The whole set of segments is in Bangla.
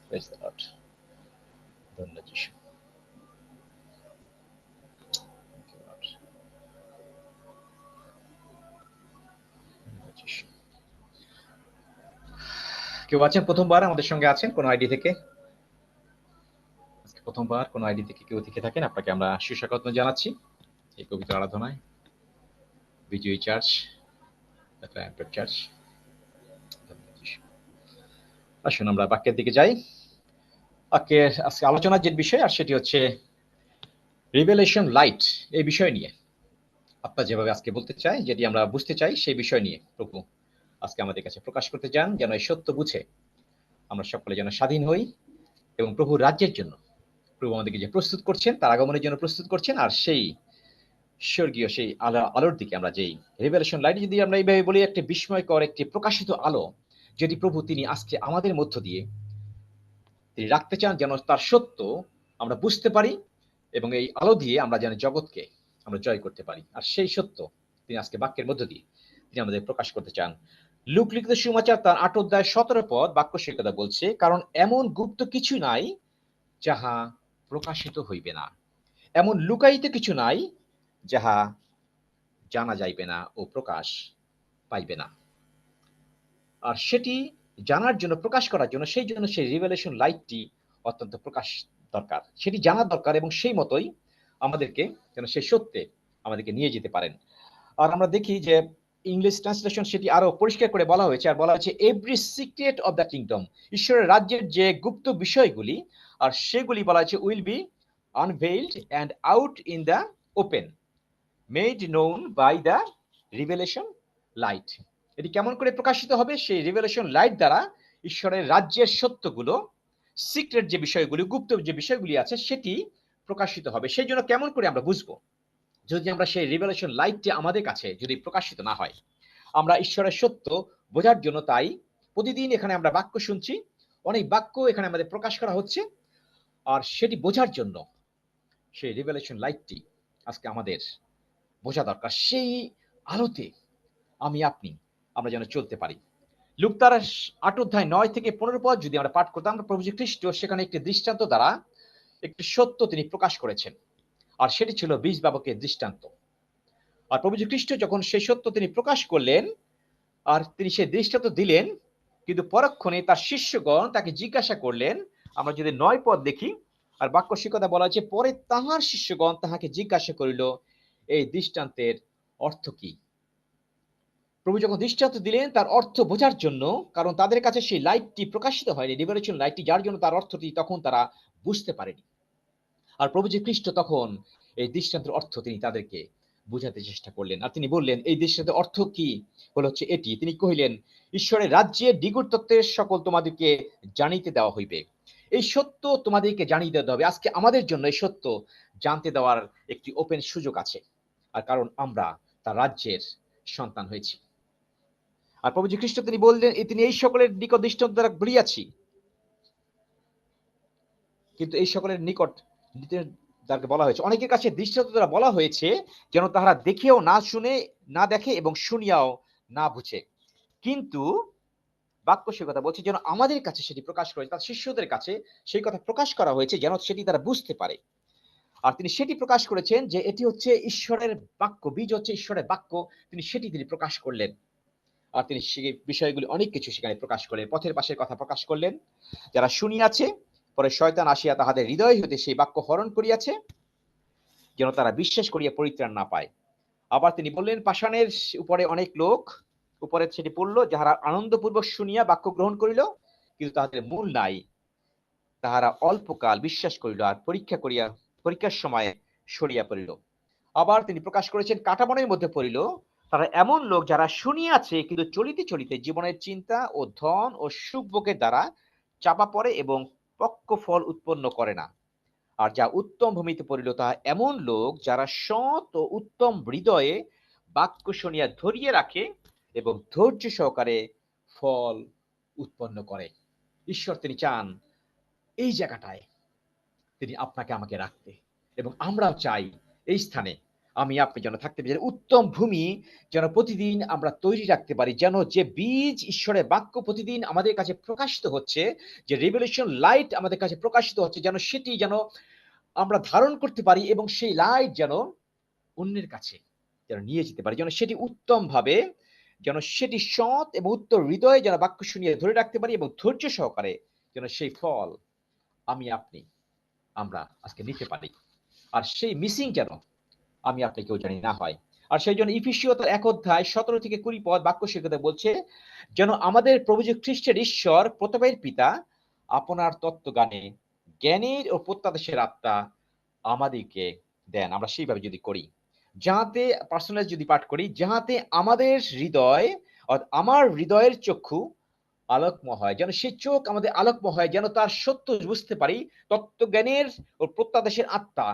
Praise the Lord. ধন্যবাদ যিশু। Thank you, Lord. ধন্যবাদ যিশু। কেউ আছেন প্রথমবার আমাদের সঙ্গে আছেন কোন আইডি থেকে? আজকে প্রথমবার কোন আইডি থেকে কেউ থেকে থাকেন আপনাকে আমরা সুস্বাগত জানাচ্ছি এই পবিত্র আরাধনায়। বিজয়ী চার্চ, চার্চ। আসুন আমরা বাক্যের দিকে যাই। আজকে আলোচনার যে বিষয় আর সেটি হচ্ছে রিভেলেশন লাইট এই বিষয় নিয়ে। আপনারা যেভাবে আজকে বলতে চাই, যেটি আমরা বুঝতে চাই সেই বিষয় নিয়ে প্রভু আজকে আমাদের কাছে প্রকাশ করতে চান, যেন এই সত্য বুঝে আমরা সকলে যেন স্বাধীন হই এবং প্রভুর রাজ্যের জন্য প্রভু আমাদেরকে যে প্রস্তুত করছেন, তার আগমনের জন্য প্রস্তুত করছেন, আর সেই স্বর্গীয় সেই আলোর দিকে আমরা যেই রিভেলেশন লাইট, যদি আমরা এইভাবে বলি, একটি বিস্ময়কর একটি প্রকাশিত আলো যেটি প্রভু তিনি আজকে আমাদের মধ্য দিয়ে তিনি রাখতে চান, যেন তার সত্য আমরা বুঝতে পারি এবং এই আলো দিয়ে আমরা যেন জগৎকে আমরা জয় করতে পারি। আর সেই সত্য তিনি আজকে বাক্যের মধ্য দিয়ে তিনি আমাদের প্রকাশ করতে চান। লুক লিখিত সুসমাচার তার ৮ অধ্যায় ১৭ পদ বাক্য সে কথা বলছে, কারণ এমন গুপ্ত কিছু নাই যাহা প্রকাশিত হইবে না, এমন লুকায়িত কিছু নাই যাহা জানা যাইবে না ও প্রকাশ পাইবে না। আর সেটি জানার জন্য, প্রকাশ করার জন্য, সেই জন্য সেই রিভেলেশন লাইটটি অত্যন্ত প্রকাশ দরকার, সেটি জানা দরকার, এবং সেই মতোই আমাদেরকে যেন সেই সত্যে আমাদেরকে নিয়ে যেতে পারেন। আর আমরা দেখি যে ইংলিশ ট্রান্সলেশন সেটি আরো পরিষ্কার করে বলা হয়েছে, আর বলা হয়েছে every secret of the kingdom, ঈশ্বরের রাজ্যের যে গুপ্ত বিষয়গুলি আর সেগুলি বলা হয়েছে will be unveiled and out in the open, made known by the revelation light. এটি কেমন করে প্রকাশিত হবে? সেই রিভেলেশন লাইট দ্বারা ঈশ্বরের রাজ্যের সত্যগুলো, সিক্রেট যে বিষয়গুলি, গুপ্ত যে বিষয়গুলি আছে, সেটি প্রকাশিত হবে। সেই জন্য কেমন করে আমরা বুঝবো যদি আমরা সেই রিভেলেশন লাইটটি আমাদের কাছে যদি প্রকাশিত না হয়? আমরা ঈশ্বরের সত্য বোঝার জন্য তাই প্রতিদিন এখানে আমরা বাক্য শুনছি, অনেক বাক্য এখানে আমাদের প্রকাশ করা হচ্ছে, আর সেটি বোঝার জন্য সেই রিভেলেশন লাইটটি আজকে আমাদের বোঝা দরকার। সেই আলোতে আপনি আমরা যেন চলতে পারি। লুক তার ৮ অধ্যায় ৯ থেকে ১৫ পদ যদি আমরা পাঠ করতাম, প্রভু যীশু খ্রিস্ট সেখানে একটি দৃষ্টান্ত দ্বারা একটি সত্য তিনি প্রকাশ করেছেন, আর সেটি ছিল বীজ বাবকের দৃষ্টান্ত। আর প্রভু যীশু খ্রিস্ট যখন সেই সত্য তিনি প্রকাশ করলেন আর তিনি সেই দৃষ্টান্ত দিলেন, কিন্তু পরক্ষণে তার শিষ্যগণ তাকে জিজ্ঞাসা করলেন। আমরা যদি ৯ পদ দেখি, আর বাক্য সে কথা বলা হয়েছে, পরে তাহার শিষ্যগণ তাহাকে জিজ্ঞাসা করিল, এই দৃষ্টান্তের অর্থ কি? প্রভু যখন দৃষ্টান্ত দিলেন তার অর্থ বোঝার জন্য, কারণ তাদের কাছে সেই লাইটটি প্রকাশিত হয়নি, রিভেলেশন লাইটটি, যার জন্য তার অর্থটি তখন তারা বুঝতে পারেনি। আর প্রভু যে খ্রিস্ট তখন এই দৃষ্টান্তের অর্থ তিনি তাদেরকে বুঝাতে চেষ্টা করলেন, আর তিনি বললেন এই দৃষ্টান্তের অর্থ কি হলো হচ্ছে এটি, তিনি কহিলেন, ঈশ্বরের রাজ্যের দ্বিগুণ তত্ত্বের সকল তোমাদেরকে জানিতে দেওয়া হইবে। এই সত্য তোমাদেরকে জানিয়ে দেওয়া হবে। আজকে আমাদের জন্য এই সত্য জানতে দেওয়ার একটি ওপেন সুযোগ আছে, আর কারণ আমরা তার রাজ্যের সন্তান হয়েছি। আর প্রভু যীশু খ্রিস্ট তিনি বললেন, তিনি এই সকলের নিকট দৃষ্টান্ত দ্বারা বলিয়াছি, কিন্তু এই সকলের নিকট যাকে বলা হয়েছে, অনেকের কাছে দৃষ্টান্ত দ্বারা বলা হয়েছে, যেন তাহারা দেখেও না শুনে, না দেখে, এবং শুনিয়াও না বুঝে। কিন্তু বাক্য সে কথা বলছে, যেন আমাদের কাছে সেটি প্রকাশ করেছে, তার শিষ্যদের কাছে সেই কথা প্রকাশ করা হয়েছে, যেন সেটি তারা বুঝতে পারে। আর তিনি সেটি প্রকাশ করেছেন যে এটি হচ্ছে ঈশ্বরের বাক্য, বীজ হচ্ছে ঈশ্বরের বাক্য, তিনি প্রকাশ করলেন। আর তিনি সেই বিষয়গুলি অনেক কিছু সেখানে প্রকাশ করলেন, পথের পাশের কথা প্রকাশ করলেন। যারা শুনিয়াছে, পরে শয়তান আসিয়া তাহাদের হৃদয় হইতে সেই বাক্য হরণ করিয়াছে, যেন তারা বিশ্বাস করিয়া পরিত্রাণ না পায়। আবার তিনি বললেন, পাষাণের উপরে অনেক লোক উপরে সেটি পড়ল, যাহারা আনন্দপূর্বক শুনিয়া বাক্য গ্রহণ করিল, কিন্তু তাহাদের মূল নাই, তাহারা অল্পকাল বিশ্বাস করিল, আর পরীক্ষার সময় সরিয়া পড়িল। আবার তিনি প্রকাশ করেছেন, কাঁটাবনের মধ্যে পড়িল, তারা এমন লোক যারা শুনিয়াছে, কিন্তু চলিতে চলিতে জীবনের চিন্তা ও ধন ও সুখ ভোগের দ্বারা চাপা পড়ে এবং পক্ক ফল উৎপন্ন করে না। আর যা উত্তম ভূমিতে পড়িল, তাহা এমন লোক যারা সৎ ও উত্তম হৃদয়ে বাক্য শুনিয়া ধরিয়ে রাখে এবং ধৈর্য সহকারে ফল উৎপন্ন করে। ঈশ্বর তিনি চান এই জায়গাটায় তিনি আপনাকে আমাকে রাখতে, এবং আমরাও চাই এই স্থানে আমি আপনি যেন থাকতে পারি, যেন উত্তম ভূমি যেন প্রতিদিন আমরা তৈরি রাখতে পারি, যেন যে বীজ ঈশ্বরের বাক্য প্রতিদিন আমাদের কাছে প্রকাশিত হচ্ছে, যে রিভেলেশন লাইট আমাদের কাছে প্রকাশিত হচ্ছে, যেন সেটি যেন আমরা ধারণ করতে পারি এবং সেই লাইট যেন অন্যের কাছে যেন নিয়ে যেতে পারি, যেন সেটি উত্তমভাবে, যেন সেটি সৎ এবং উত্তর হৃদয়ে যেন বাক্য শুনিয়ে ধরে রাখতে পারি এবং ধৈর্য সহকারে যেন সেই ফল আমি আপনি আমরা আজকে নিতে পারি। আর সেই মিসিং যেন আমি আপনি কেউ জানি না হয়। আর সেই জন্য ইফিসীয় ১ অধ্যায় ১৭ থেকে ২০ পদ বাক্য শিক্ষাতে বলছে, যেন আমাদের প্রভু যে খ্রিস্টের ঈশ্বর প্রতাপের পিতা আপনার তত্ত্বজ্ঞানে জ্ঞানের ও প্রত্যাদেশের আত্মা আমাদেরকে দেন। আমরা সেইভাবে যদি করি, যাহাতে পার্সোনাল যদি পাঠ করি, যাহাতে আমাদের হৃদয় আমার হৃদয়ের চক্ষু আলোকময় হয়, যেন সেই চোখ আমাদের আলোকময় হয়, যেন তার সত্য বুঝতে পারি, তত্ত্বজ্ঞানের ও প্রত্যাদেশের আত্মা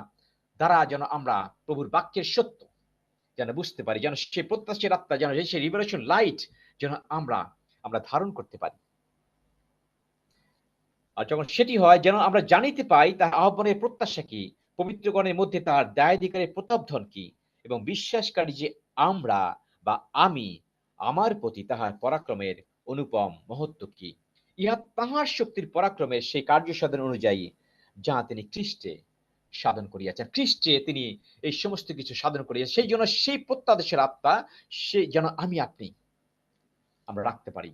দ্বারা যেন আমরা প্রভুর বাক্যের সত্য যেন বুঝতে পারি, যেন সেই প্রত্যাশের আত্মা যেন সেই রিভেলেশন লাইট যেন আমরা ধারণ করতে পারি। আর যখন সেটি হয়, যেন আমরা জানিতে পাই তার আহ্বানের প্রত্যাশা কি, পবিত্রগণের মধ্যে তার দায়াধিকারের প্রতাপধন কি, এবং বিশ্বাসকারী যে আমরা বা আমি আমার প্রতি তাহার পরাক্রমের অনুপম মহত্ব কি, ইহা তাহার শক্তির পরাক্রমের সেই কার্য সাধন অনুযায়ী যা তিনি খ্রিস্টে সাধন করিয়াছেন। খ্রিস্টে তিনি এই সমস্ত কিছু সাধন করিয়াছেন, সেই জন্য সেই প্রত্যাদেশের আত্মা সে যেন আমি আপনি আমরা রাখতে পারি,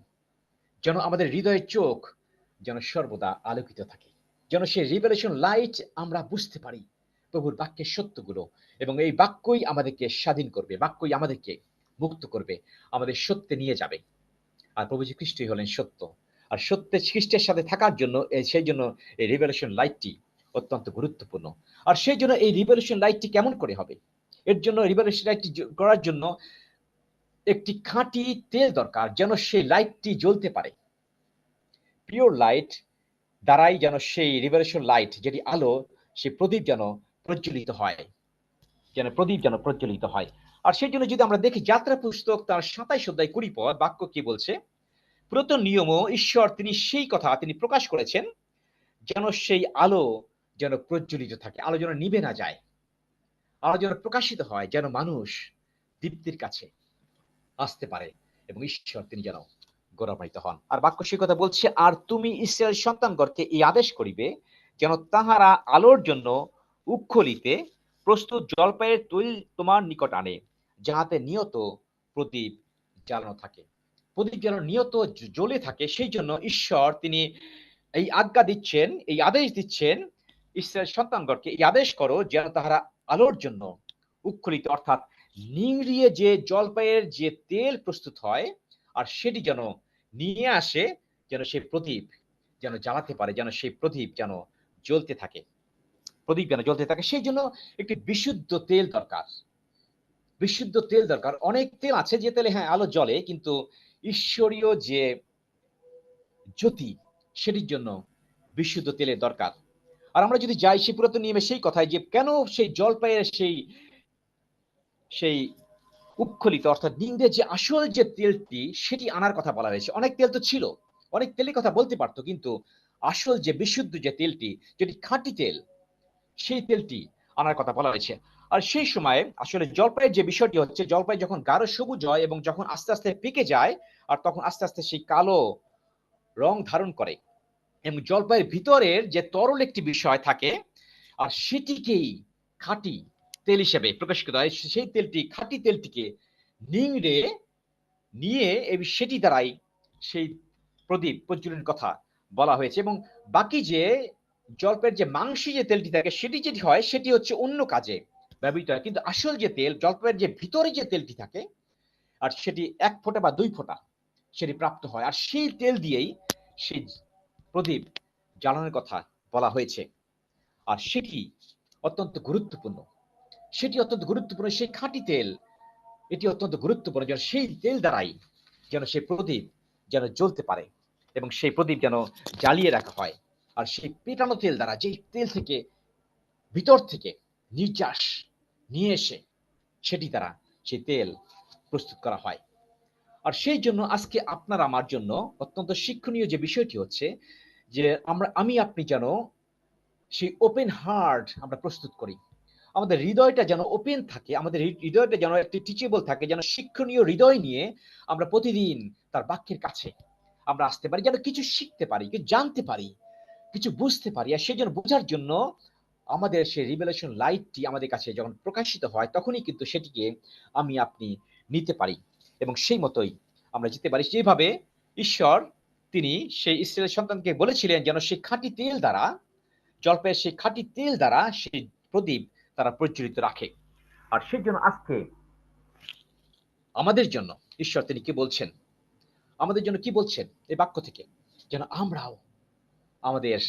যেন আমাদের হৃদয়ের চোখ যেন সর্বদা আলোকিত থাকে, যেন সেই রিভেলেশন লাইট আমরা বুঝতে পারি প্রভুর বাক্যের সত্যগুলো, এবং এই বাক্যই আমাদেরকে স্বাধীন করবে, বাক্যই আমাদেরকে মুক্ত করবে, আমাদের সত্যে নিয়ে যাবে। আর প্রভু যীশু খ্রিস্টই হলেন সত্য। আর সত্যে খ্রিস্টের সাথে থাকার জন্য সেই জন্য এই রিভেলেশন লাইটটি অত্যন্ত গুরুত্বপূর্ণ। আর সেই জন্য এই রিভেলেশন লাইটটি কেমন করে হবে, এর জন্য রিভেলেশন লাইটটি করার জন্য একটি খাঁটি তেল দরকার, যেন সেই লাইটটি জ্বলতে পারে। পিওর লাইট দ্বারাই যেন সেই রিভেলেশন লাইট, যেটি আলো, সেই প্রদীপ যেন প্রজ্বলিত হয়, যেন প্রদীপ যেন প্রজ্বলিত হয়। আর সেই জন্য যদি আমরা দেখি যাত্রা পুস্তক তার ২৭ অধ্যায় ২০ পদ বাক্য কি বলছে, পুরাতন নিয়মও ঈশ্বর তিনি সেই কথা তিনি প্রকাশ করেছেন, যেন সেই আলো যেন প্রজ্বলিত থাকে, আলো যেন নিভে না যায়, আলো যেন প্রকাশিত হয়, যেন মানুষ দীপ্তির কাছে আসতে পারে এবং ঈশ্বর তিনি যেন গৌরবান্বিত হন। আর বাক্য সেই কথা বলছে, আর তুমি ইসরায়েল সন্তানগণকে এই আদেশ করিবে, যেন তাহারা আলোর জন্য উক্ষলিতে প্রস্তুত জলপাইয়ের তৈল তোমার নিকট আনে, যাহাতে নিয়ত প্রদীপ জ্বালানো থাকে। প্রদীপ যেন নিয়ত জ্বলে থাকে, সেই জন্য ঈশ্বর তিনি এই আজ্ঞা দিচ্ছেন, এই আদেশ দিচ্ছেন, ইসরায়েল সন্তানগণকে এই আদেশ করো, যেন তাহারা আলোর জন্য উক্ষলিত, অর্থাৎ নিংড়িয়ে যে জলপাইয়ের যে তেল প্রস্তুত হয়, আর সেটি যেন নিয়ে আসে, যেন সেই প্রদীপ যেন জ্বালাতে পারে, যেন সেই প্রদীপ যেন জ্বলতে থাকে, প্রদীপ যেন জ্বলতে থাকে। সেই জন্য একটি বিশুদ্ধ তেল দরকার, বিশুদ্ধ তেল দরকার। অনেক তেল আছে যে তেলে হ্যাঁ আলো জ্বলে, কিন্তু ঈশ্বরীয় যে জ্যোতি সেটির জন্য বিশুদ্ধ তেলের দরকার। আর আমরা যদি যাই সেই পুরাতন নিয়মে সেই কথায়, যে কেন সেই জলপাইয়ের সেই সেই উৎখলিত অর্থাৎ নিংড়ে যে আসল যে তেলটি সেটি আনার কথা বলা হয়েছে। অনেক তেল তো ছিল, অনেক তেলের কথা বলতে পারতো, কিন্তু আসল যে বিশুদ্ধ যে তেলটি, যেটি খাঁটি তেল, সেই তেলটি আনার কথা বলা হয়েছে। আর সেই সময় আসলে জলপাইয়ের যে বিষয়টি হচ্ছে, জলপাই যখন গাঢ় সবুজ হয় এবং যখন আস্তে আস্তে পেকে যায়, আর তখন আস্তে আস্তে সেই কালো রং ধারণ করে, এবং জলপাইয়ের ভিতরের যে তরল একটি বিষয় থাকে, আর সেটিকেই খাঁটি তেল হিসেবে প্রকাশিত হয়। সেই তেলটি, খাঁটি তেলটিকে নিংড়ে নিয়ে সেটি দ্বারাই সেই প্রদীপ প্রজ্বলনের কথা বলা হয়েছে। এবং বাকি যে জলপাইয়ের যে মাংসী যে তেলটি থাকে, সেটি যেটি হয় সেটি হচ্ছে অন্য কাজে ব্যবহৃত হয়, কিন্তু আসল যে তেল, জলপাইয়ের যে ভিতরে যে তেলটি থাকে, আর সেটি ১ ফোঁটা বা ২ ফোঁটা সেটি প্রাপ্ত হয়, আর সেই তেল দিয়েই সেই প্রদীপ জ্বালানোর কথা বলা হয়েছে। আর সেটি অত্যন্ত গুরুত্বপূর্ণ, সেটি অত্যন্ত গুরুত্বপূর্ণ, সেই খাঁটি তেল, এটি অত্যন্ত গুরুত্বপূর্ণ, যেন সেই তেল দ্বারাই যেন সেই প্রদীপ যেন জ্বলতে পারে এবং সেই প্রদীপ যেন জ্বালিয়ে রাখা হয়। আর সেই পেটানো তেল দ্বারা, যেই তেল থেকে ভিতর থেকে নির্যাস নিয়ে এসে সেটি দ্বারা সেই তেল প্রস্তুত করা হয়। আর সেই জন্য আজকে আপনার আমার জন্য অত্যন্ত শিক্ষণীয় যে বিষয়টি হচ্ছে, যে আমি আপনি যেন সেই ওপেন হার্ট আমরা প্রস্তুত করি, আমাদের হৃদয়টা যেন ওপেন থাকে, আমাদের হৃদয়টা যেন একটি টিচেবল থাকে, যেন শিক্ষণীয় হৃদয় নিয়ে আমরা প্রতিদিন তার বাক্যের কাছে আমরা আসতে পারি, যেন কিছু শিখতে পারি, কিছু জানতে পারি, কিছু বুঝতে পারি। আর সেই জন্য বোঝার জন্য আমাদের সেই রিভেলেশন লাইটটি আমাদের কাছে যখন প্রকাশিত হয়, তখনই কিন্তু সেটিকে আমি আপনি নিতে পারি এবং সেই মতোই আমরা যেতে পারি। যেভাবে ঈশ্বর তিনি সেই ইসরায়েলের সন্তানকে বলেছিলেন যেন সেই খাঁটি তেল দ্বারা, জলপাইয়ের সেই খাঁটি তেল দ্বারা সেই প্রদীপ তারা প্রজ্বলিত রাখে। আর সেই জন্য আজকে আমাদের জন্য ঈশ্বর তিনি কি বলছেন, আমাদের জন্য কি বলছেন এই বাক্য থেকে, যেন আমরাও আমাদের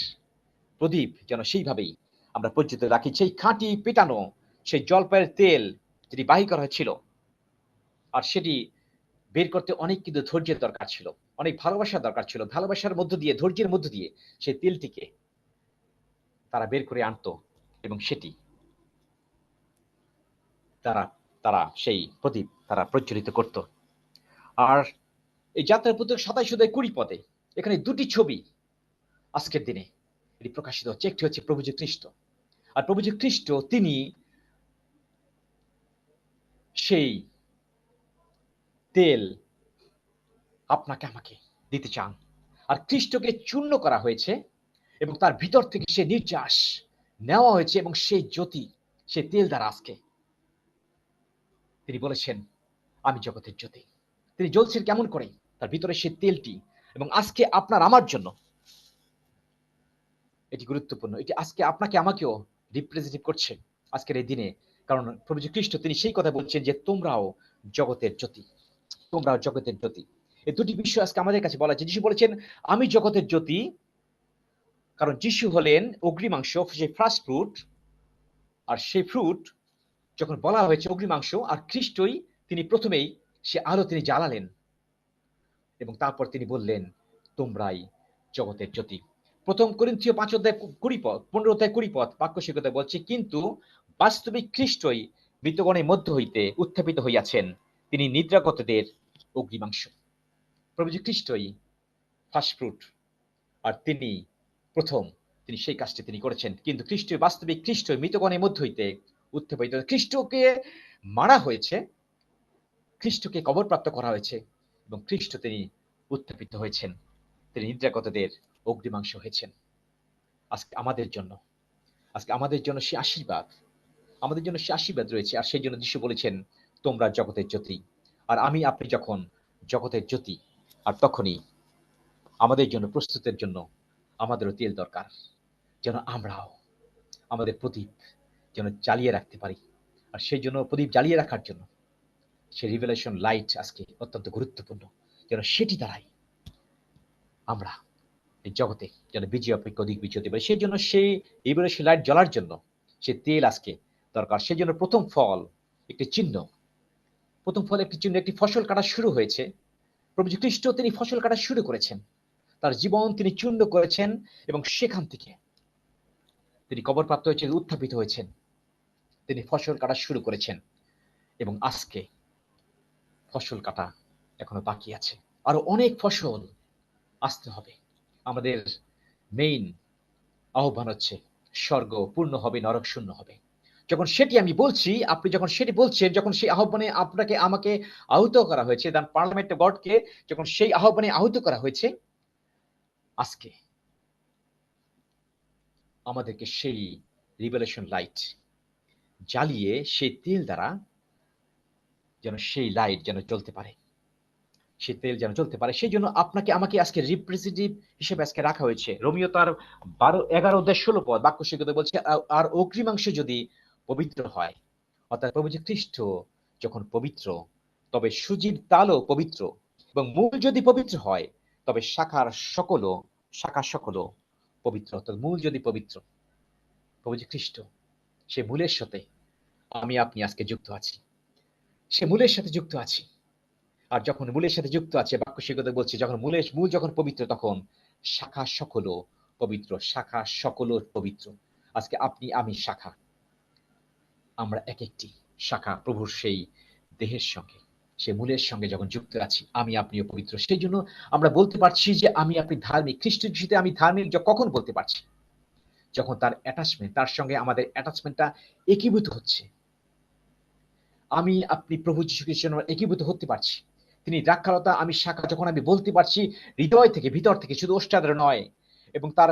প্রদীপ যেন সেইভাবেই আমরা প্রজ্বলিত রাখি। সেই খাঁটি পেটানো সেই জলপাইয়ের তেল যেটি বাহির করা হয়েছিল, আর সেটি বের করতে অনেক কিন্তু ধৈর্যের দরকার ছিল, অনেক ভালোবাসার দরকার ছিল। ভালোবাসার মধ্য দিয়ে, ধৈর্যের মধ্য দিয়ে সেই তেলটিকে তারা বের করে আনতো এবং সেটি তারা তারা সেই প্রদীপ তারা প্রজ্বলিত করত। আর এই যাত্রার পুস্তক 27 অধ্যায় 20 পদে এখানে দুটি ছবি আজকের দিনে এটি প্রকাশিত হচ্ছে। একটি হচ্ছে প্রভু যীশু খ্রিস্ট, আর প্রভু যীশু খ্রিস্ট তিনি সেই তেল আপনাকে আমাকে দিতে চান। আর খ্রিস্টকে চূর্ণ করা হয়েছে এবং তার ভিতর থেকে সে নির্যাস নেওয়া হয়েছে এবং সেই জ্যোতি, সেই তেল দ্বারা আজকে তিনি বলেছেন আমি জগতের জ্যোতি। তিনি জ্বলছেন কেমন করে? তার ভিতরে সেই তেলটি। এবং আজকে আপনার আমার জন্য এটি গুরুত্বপূর্ণ, এটি আজকে আপনাকে আমাকেও রিপ্রেজেন্টেটিভ করছে আজকের এই দিনে। কারণ প্রভু যীশু খ্রিস্ট তিনি সেই কথা বলছেন যে তোমরাও জগতের জ্যোতি, তোমরাও জগতের জ্যোতি। এই দুটি বিষয় আজকে আমাদের কাছে বলা আছে। যিশু বলেছেন আমি জগতের জ্যোতি, কারণ যিশু হলেন অগ্নিমাংস, সেই ফার্স্ট ফ্রুট। আর সেই ফ্রুট যখন বলা হয়েছে অগ্নিমাংস, আর খ্রিস্টই তিনি প্রথমেই সে আলো তিনি জ্বালালেন এবং তারপর তিনি বললেন তোমরাই জগতের জ্যোতি। প্রথম করিন্থীয় 5 অধ্যায় 15 অধ্যায় 20 পদ বাক্য শিক্ষতা বলছে কিন্তু বাস্তবিক খ্রিস্টই মৃতগণের মধ্য হইতে উত্থাপিত হইয়াছেন, তিনি নিদ্রাগতদের অগ্নিমাংস। প্রভু যীশু খ্রিস্টই ফার্স্ট ফ্রুট, আর তিনি প্রথম, তিনি সেই কাজটি তিনি করেছেন। কিন্তু খ্রিস্টই বাস্তবিক খ্রিস্টই মৃতগণের মধ্য হইতে উত্থাপিত। খ্রিস্টকে মারা হয়েছে, খ্রিস্টকে কবরপ্রাপ্ত করা হয়েছে এবং খ্রিস্ট তিনি উত্থাপিত হয়েছেন, তিনি নিদ্রাগতদের অগ্নিমাংস হয়েছেন। আজকে আমাদের জন্য, আজকে আমাদের জন্য সে আশীর্বাদ, আমাদের জন্য সে আশীর্বাদ রয়েছে। আর সেই জন্য যিশু বলেছেন তোমরা জগতের জ্যোতি। আর আমি আপনি যখন জগতের জ্যোতি, আর তখনই আমাদের জন্য প্রস্তুতের জন্য আমাদেরও তেল দরকার, যেন আমরাও আমাদের প্রদীপ যেন জ্বালিয়ে রাখতে পারি। আর সেই জন্য প্রদীপ জ্বালিয়ে রাখার জন্য সেই রিভেলেশন লাইট আজকে অত্যন্ত গুরুত্বপূর্ণ, যেন সেটি দ্বারাই আমরা এই জগতে যেন বিজয় অপেক্ষা অধিক বিজয় হতে পারে। সেই জন্য সেই রিভেলেশন লাইট জ্বলার জন্য সে তেল আজকে দরকার। সেই জন্য প্রথম ফল একটি চিহ্ন, প্রথম ফল একটি চিহ্ন, একটি ফসল কাটা শুরু হয়েছে। প্রভু যীশু খ্রিস্ট তিনি ফসল কাটা শুরু করেছেন, তার জীবন তিনি চূর্ণ করেছেন এবং সেখান থেকে তিনি কবরপ্রাপ্ত হয়েছেন, উত্থাপিত হয়েছেন, তিনি ফসল কাটা শুরু করেছেন এবং আজকে ফসল কাটা এখনো বাকি আছে, আরো অনেক ফসল আসতে হবে। আমাদের মেইন আহ্বান হচ্ছে স্বর্গ পূর্ণ হবে, নরক শূন্য হবে। যখন সেটি আমি বলছি, আপনি যখন সেটি বলছেন, যখন সেই আহ্বানে আপনাকে আমাকে আহত করা হয়েছে, দ্য পার্লামেন্ট অফ গডকে যখন সেই আহ্বানে আহত করা হয়েছে, আজকে আমাদেরকে সেই রিভেলেশন লাইট জ্বালিয়ে সেই তেল দ্বারা যেন সেই লাইট যেন জ্বলতে পারে, সেই তেল যেন জ্বলতে পারে। সেই জন্য আপনাকে আমাকে আজকে রিপ্রেজেন্টেটিভ হিসেবে আজকে রাখা হয়েছে। রোমিও তার 11 অধ্যায় 16 পদ বাক্য শিক্ষা বলছে আর অগ্নিমাংস যদি পবিত্র হয়, অর্থাৎ প্রভু যীশু খ্রিস্ট যখন পবিত্র, তবে সুজির তালও পবিত্র, এবং মূল যদি পবিত্র হয় তবে শাখা সকলও পবিত্র। অর্থাৎ মূল যদি পবিত্র, প্রভু যীশু খ্রিস্ট সে মূলের সাথে আমি আপনি আজকে যুক্ত আছি, সে মূলের সাথে যুক্ত আছি। আর যখন মূলের সাথে যুক্ত আছে, বাক্য শিক্ষা বলছে যখন মূল যখন পবিত্র, তখন শাখা সকলও পবিত্র, শাখা সকলও পবিত্র। আজকে আপনি আমি শাখা, আমরা এক একটি শাখা প্রভুর সেই দেহের সঙ্গে, সে মূলের সঙ্গে যখন যুক্ত আছি, আমি আপনিও পবিত্র। সেই জন্য আমরা বলতে পারছি যে আমি আপনি ধার্মিক, খ্রিস্ট যিশুতে আমি ধার্মিক কখন বলতে পারছি? যখন তার অ্যাটাচমেন্ট, তার সঙ্গে আমাদের অ্যাটাচমেন্টটা একীভূত হচ্ছে, আমি আপনি প্রভু যীশু খ্রিস্টের একীভূত হতে পারছি। তিনি দ্রাক্ষালতা, আমি শাখা, যখন আমি বলতে পারছি হৃদয় থেকে, ভিতর থেকে, শুধু ওষ্ঠাদ্র নয়, এবং তার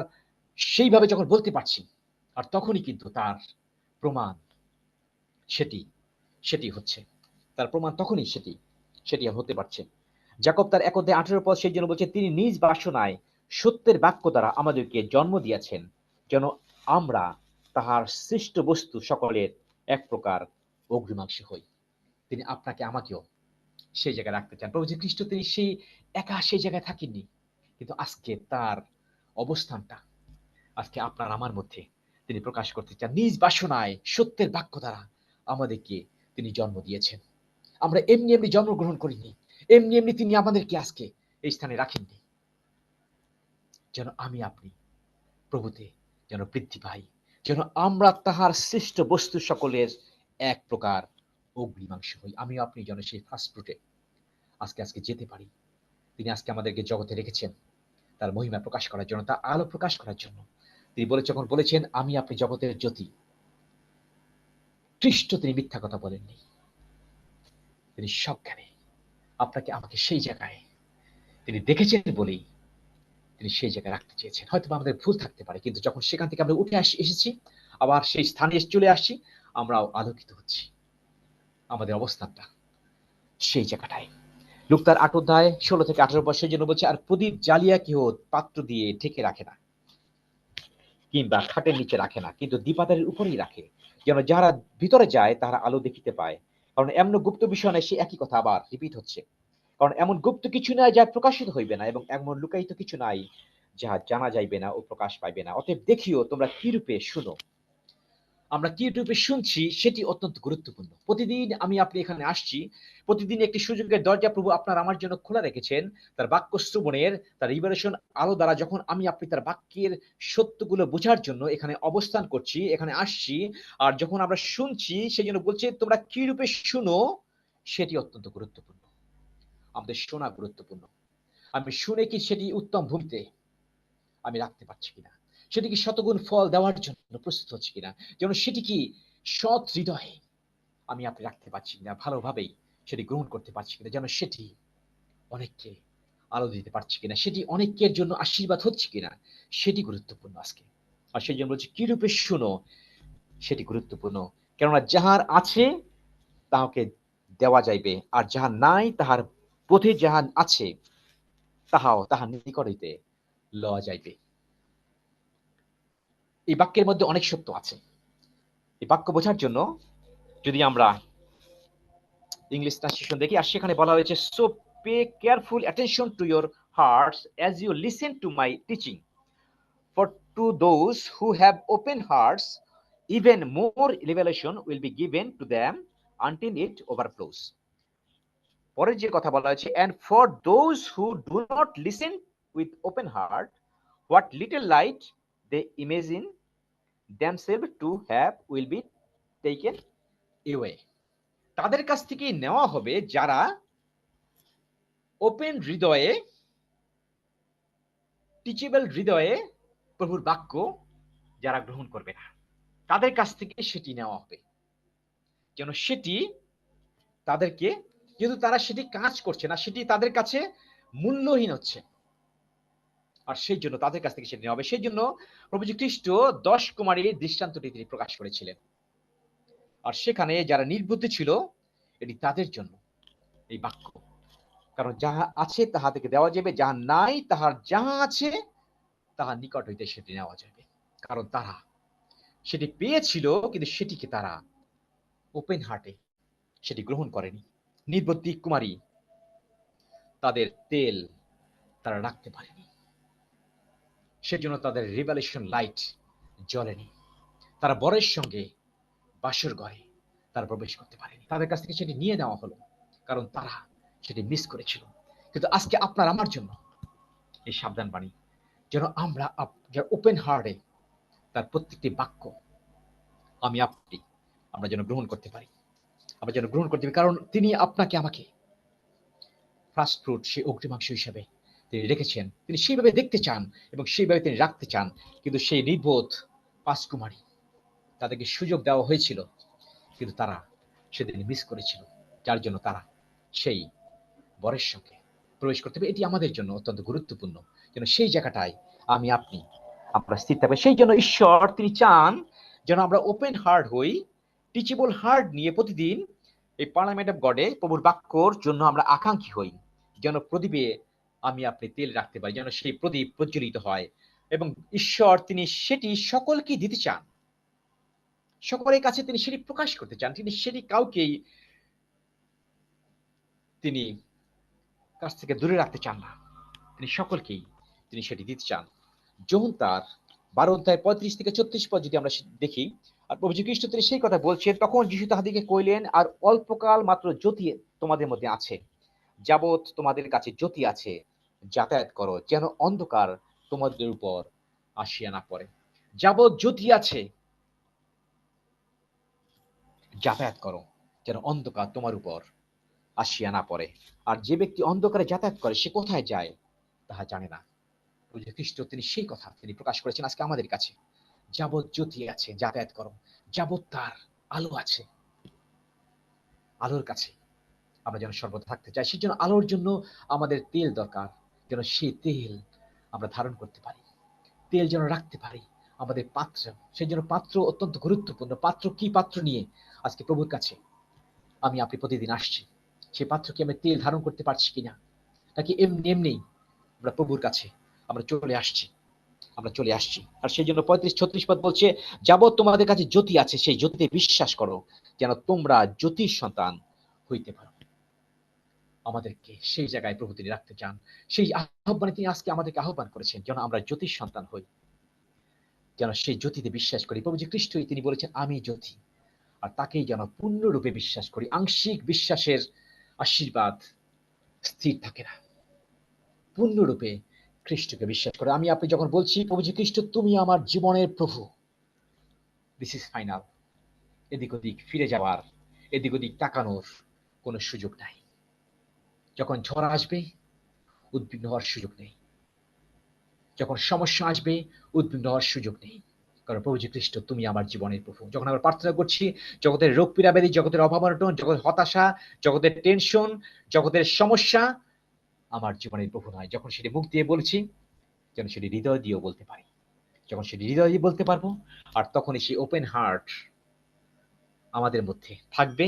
সেইভাবে যখন বলতে পারছি, আর তখনই কিন্তু তার প্রমাণ সেটি সেটি হচ্ছে, তার প্রমাণ তখনই সেটি হতে পারছে। যাকব তার 1:18 সেই জন্য বলছে, তিনি নিজ বাসনায় সত্যের বাক্য দ্বারা আমাদেরকে জন্ম দিয়েছেন, যেন আমরা তাহার সৃষ্ট বস্তু সকলের এক প্রকার অগ্নিমাংসী হই। তিনি আপনাকে আমাকেও সেই জায়গায় রাখতে চান। প্রভু যীশু খ্রিস্ট তিনি একা সেই জায়গায় থাকেননি, কিন্তু আজকে তার অবস্থানটা আজকে আপনার আমার মধ্যে তিনি প্রকাশ করতে চান। নিজ বাসনায় সত্যের বাক্য দ্বারা আমাদেরকে তিনি জন্ম দিয়েছেন। আমরা এমনি এমনি জন্মগ্রহণ করিনি, এমনি এমনি তিনি আমাদেরকে আজকে এই স্থানে রাখেননি, যেন আমি আপনি প্রভুতে যেন বৃদ্ধি পাই, যেন আমরা তাহার সৃষ্ট বস্তু সকলের এক প্রকার অগ্নিমাংস হই। আমি আপনি যেন সেই ফার্স্ট ফ্রুটে আজকে যেতে পারি। তিনি আজকে আমাদেরকে জগতে রেখেছেন তার মহিমা প্রকাশ করার জন্য, তার আলো প্রকাশ করার জন্য। তিনি যখন বলেছেন আমি আপনি জগতের জ্যোতি, খ্রিস্ট তিনি মিথ্যা কথা বলেননি। তিনি সজ্ঞানে আপনাকে আমাকে সেই জায়গায় তিনি দেখেছেন বলেই তিনি সেই জায়গায় রাখতে চেয়েছেন। হয়তো আমাদের ভুল থাকতে পারে, কিন্তু যখন সেখান থেকে আমরা উঠে এসেছি, আবার সেই স্থানে চলে আসছি, আমরাও আলোকিত হচ্ছি। আমাদের অবস্থানটা সেই জায়গাটায়। লুকার 8:16-18 সেই জন্য বলছে, আর প্রদীপ জ্বালিয়া কেহ পাত্র দিয়ে ঢেকে রাখে না, কিংবা খাটের নিচে রাখে না, কিন্তু দীপাতারের উপরেই রাখে, যেন যারা ভিতরে যায় তারা আলো দেখিতে পায়। কারণ এমন গুপ্ত বিষয় নাই, সে একই কথা আবার রিপিট হচ্ছে। কারণ এমন গুপ্ত কিছু নাই যা প্রকাশিত হইবে না, এবং এমন লুকায়িত কিছু নাই যা জানা যাইবে না ও প্রকাশ পাইবে না। অতএব দেখিও তোমরা কি রূপে শুনো। আমরা কি রূপে শুনছি সেটি অত্যন্ত গুরুত্বপূর্ণ। প্রতিদিন আমি আপনি এখানে আসছি, প্রতিদিন একটি সুযোগের দরজা প্রভু আপনার আমার জন্য খোলা রেখেছেন, তার বাক্য শ্রবণের, তার রিভেলেশন আলো দ্বারা। যখন আমি আপনি তার বাক্যের সত্যগুলো বোঝার জন্য এখানে অবস্থান করছি, এখানে আসছি, আর যখন আমরা শুনছি, সেই জন্য বলছে তোমরা কি রূপে শুনো, সেটি অত্যন্ত গুরুত্বপূর্ণ। আমাদের শোনা গুরুত্বপূর্ণ। আমি শুনে কি সেটি উত্তম ভূমিতে আমি রাখতে পারছি কিনা, সেটি কি শতগুণ ফল দেওয়ার জন্য প্রস্তুত হচ্ছে কিনা, যেন সেটি কি সৎ হৃদয়ে আমি আপনি রাখতে পারছি কিনা, ভালোভাবেই সেটি গ্রহণ করতে পারছি কিনা, যেন সেটি অনেককে আলো দিতে পারছি কিনা, সেটি অনেকের জন্য আশীর্বাদ হচ্ছে কিনা, সেটি গুরুত্বপূর্ণ আজকে। আর সেই জন্য বলছি কি রূপে শুনো, সেটি গুরুত্বপূর্ণ। কেননা যাহার আছে তাহাকে দেওয়া যাইবে, আর যাহার নাই তাহার বোধে যাহা আছে তাহার নিকট হইতে লওয়া যাইবে। এই বাক্যের মধ্যে অনেক সত্য আছে। এই বাক্য বোঝার জন্য যদি আমরা ইংলিশ ট্রান্সলেশন দেখি, আর সেখানে বলা হয়েছে, so pay careful attention to your hearts as you listen to my teaching, for to those who have open hearts even more revelation will be given to them until it overflows. পরের যে কথা বলা হয়েছে, and for those who do not listen with open heart, what little light they imagine themselves to have will be taken away. তাদের কাছ থেকে নেওয়া হবে যারা ওপেন হৃদয়ে, টিচেবল হৃদয়ে প্রভুর বাক্য যারা গ্রহণ করবে না, তাদের কাছ থেকে সেটি নেওয়া হবে, যেন সেটি তাদেরকে, যেহেতু তারা সেটি কাজ করছে না, সেটি তাদের কাছে মূল্যহীন হচ্ছে, আর সেই জন্য তাদের কাছ থেকে সেটি নেওয়া হবে। সেই জন্য প্রভু যীশু খ্রিস্ট 10 কুমারীর দৃষ্টান্তটি তিনি প্রকাশ করেছিলেন, আর সেখানে যারা নির্বুদ্ধি ছিল, এটি তাদের জন্য এই বাক্য। কারণ যাহা আছে তাহা থেকে দেওয়া যাবে, যাহা নাই তাহার যাহা আছে তাহার নিকট হইতে সেটি নেওয়া যাবে। কারণ তারা সেটি পেয়েছিল, কিন্তু সেটিকে তারা ওপেন হার্টে সেটি গ্রহণ করেনি। নির্বুদ্ধি কুমারী তাদের তেল তারা রাখতে পারেনি, সেজন্য তাদের রিভেলেশন লাইট জ্বলেনি। তারা বরের সঙ্গে বাসর ঘরে তারা প্রবেশ করতে পারেনি, তাদের কাছ থেকে সেটি নিয়ে নেওয়া হলো, কারণ তারা সেটি মিস করেছিল। কিন্তু আজকে আপনার আমার জন্য এই সাবধান বাণী, যেন আমরা ওপেন হার্টে তার প্রত্যেকটি বাক্য আমি আপনি আমরা যেন গ্রহণ করতে পারি, আমরা যেন গ্রহণ করতে পারি। কারণ তিনি আপনাকে আমাকে ফার্স্ট ফ্রুট, সেই অগ্নিমাংস হিসেবে তিনি রেখেছেন। তিনি সেইভাবে দেখতে চান এবং সেইভাবে তিনি রাখতে চান, কিন্তু সেই নির্বোধ 5 কুমারী, তাদেরকে সুযোগ দেওয়া হয়েছিল, কিন্তু তারা সেদিন মিস করেছিল, যার জন্য তারা সেই বরের সঙ্গে প্রবেশ করতে হবে। এটি আমাদের জন্য অত্যন্ত গুরুত্বপূর্ণ, যেন সেই জায়গাটায় আমি আপনি আমরা স্থির থাকবে। সেই জন্য ঈশ্বর তিনি চান যেন আমরা ওপেন হার্ট হই, টিচেবল হার্ট নিয়ে প্রতিদিন এই পার্লামেন্ট অফ গডে প্রভুর বাক্যর জন্য আমরা আকাঙ্ক্ষী হই, যেন প্রদীপে আমি আপনি তেল রাখতে পারি, যেন সেই প্রদীপ প্রজ্বলিত হয়। এবং ঈশ্বর তিনি সেটি সকলকে দিতে চান, সকলের কাছে তিনি সেটি প্রকাশ করতে চান, তিনি সেটি কাউকেই তিনি কাছ থেকে দূরে রাখতে চান না, তিনি সকলকেই তিনি সেটি দিতে চান। যোহন তার 12 অধ্যায় 35 থেকে 36 পদ যদি আমরা দেখি, আর প্রভু যীশু খ্রিস্ট তিনি সেই কথা বলছেন, তখন যীশু তাহাদিকে কইলেন, আর অল্পকাল মাত্র জ্যোতি তোমাদের মধ্যে আছে, যাবৎ তোমাদের কাছে জ্যোতি আছে যাতায়াত করো, যেন অন্ধকার তোমাদের উপর আসিয়া না পড়ে। যাবৎ জ্যোতি আছে যাতায়াত করো, যেন অন্ধকার তোমার উপর আসিয়া না পড়ে। আর যে ব্যক্তি অন্ধকারে যাতায়াত করে সে কোথায় যায় তাহা জানে না। প্রভু খ্রিস্ট তিনি সেই কথা তিনি প্রকাশ করেছেন আজকে আমাদের কাছে, যাবৎ জ্যোতি আছে যাতায়াত করো, যাবৎ তার আলো আছে, আলোর কাছে আমরা যেন সর্বদা থাকতে চাই। সেই জন্য আলোর জন্য আমাদের তেল দরকার, যেন সেই তেল আমরা ধারণ করতে পারি, তেল যেন রাখতে পারি আমাদের পাত্র। সেই জন্য পাত্র অত্যন্ত গুরুত্বপূর্ণ। পাত্র কি পাত্র নিয়ে আজকে প্রভুর কাছে আমি আপনি প্রতিদিন আসছি, সেই পাত্র কি আমি তেল ধারণ করতে পারছি কিনা, নাকি এমনি এমনি আমরা প্রভুর কাছে আমরা চলে আসছি। আর সেই জন্য 35-36 পদ বলছে, যাবৎ তোমাদের কাছে জ্যোতি আছে সেই জ্যোতিতে বিশ্বাস করো, যেন তোমরা জ্যোতির সন্তান হইতে পারো। আমাদেরকে সেই জায়গায় প্রভু তিনি রাখতে চান, সেই আহ্বানে তিনি আজকে আমাদেরকে আহ্বান করেছেন যেন আমরা জ্যোতির সন্তান হই, যেন সেই জ্যোতিতে বিশ্বাস করি। প্রভু যীশু খ্রিস্টই তিনি বলেছেন আমি জ্যোতি, আর তাকেই যেন পূর্ণরূপে বিশ্বাস করি। আংশিক বিশ্বাসের আশীর্বাদ স্থির থাকে না, পূর্ণরূপে খ্রিস্টকে বিশ্বাস করে। আমি আপনি যখন বলছি প্রভু যীশু খ্রিস্ট তুমি আমার জীবনের প্রভু, দিস ইজ ফাইনাল, এদিক ওদিক ফিরে যাওয়ার, এদিক ওদিক তাকানোর কোনো সুযোগ নাই। যখন ঝড় আসবে উদ্বিগ্ন হওয়ার সুযোগ নেই, যখন সমস্যা আসবে উদ্বিগ্ন হওয়ার সুযোগ নেই, কারণ প্রভু যীশু খ্রিস্ট তুমি আমার জীবনের প্রভু। যখন আমরা প্রার্থনা করছি জগতের রোগ পীড়াব্যাধি, জগতের অভাব অনটন, জগতের হতাশা, জগতের টেনশন, জগতের সমস্যা আমার জীবনের প্রভু নয়, যখন সেটি মুখ দিয়ে বলছি যেন সেটি হৃদয় দিয়েও বলতে পারি। যখন সেটি হৃদয় দিয়ে বলতে পারবো, আর তখনই সেই ওপেন হার্ট আমাদের মধ্যে থাকবে,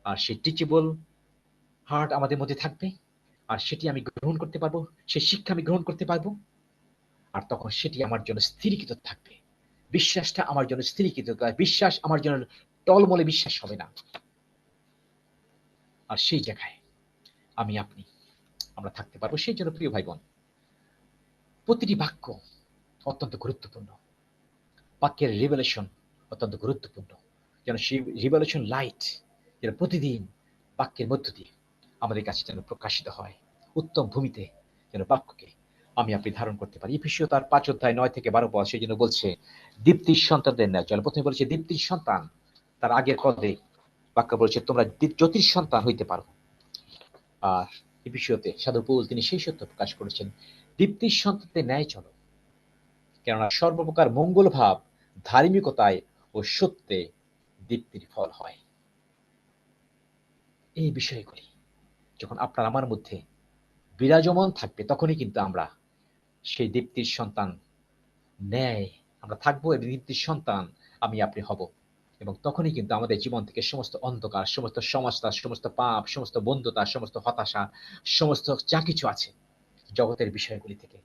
আর সেই টিচেবল হার্ট আমাদের মধ্যে থাকবে, আর সেটি আমি গ্রহণ করতে পারবো, সেই শিক্ষা আমি গ্রহণ করতে পারবো, আর তখন সেটি আমার জন্য স্থিরীকৃত থাকবে। বিশ্বাসটা আমার জন্য স্থিরীকৃত, বিশ্বাস আমার জন্য টলমলে বিশ্বাস হবে না। আর সেই জায়গায় আমি আপনি আমরা থাকতে পারবো। সেই জন্য প্রিয় ভাই বোন, প্রতিটি বাক্য অত্যন্ত গুরুত্বপূর্ণ, বাক্যের রিভেলেশন অত্যন্ত গুরুত্বপূর্ণ, যেন সেই রিভেলেশন লাইট যেন প্রতিদিন বাক্যের মধ্য দিয়ে আমাদের কাছে যেন প্রকাশিত হয়, উত্তম ভূমিতে যেন বাক্যকে আমি আপনি ধারণ করতে পারি। এফেসীয় তার 5 অধ্যায় 9 থেকে 12 পদ সেই জন্য বলছে দীপ্তির সন্তানদের ন্যায় চলো। প্রথমে বলেছে দীপ্তির সন্তান, তার আগের পদে বাক্য বলছে তোমরা জ্যোতির সন্তান হইতে পারো। আর এফেসীয়তে সাধু পৌল তিনি সেই সত্য প্রকাশ করেছেন, দীপ্তির সন্তানদের ন্যায় চলো, কেননা সর্বপ্রকার মঙ্গল ভাব ধার্মিকতায় ও সত্যে দীপ্তির ফল হয়। এই বিষয়গুলি যখন আপনার আমার মধ্যে বিরাজমান থাকবে, তখনই কিন্তু আমরা সেই দীপ্তির সন্তান ন্যায় আমরা থাকবো, এবং দীপ্তির সন্তান আমি আপনি হব। এবং তখনই কিন্তু আমাদের জীবন থেকে সমস্ত অন্ধকার, সমস্ত সমস্যা, সমস্ত পাপ, সমস্ত বন্ধুতা, সমস্ত হতাশা, সমস্ত যা কিছু আছে জগতের বিষয়গুলি থেকে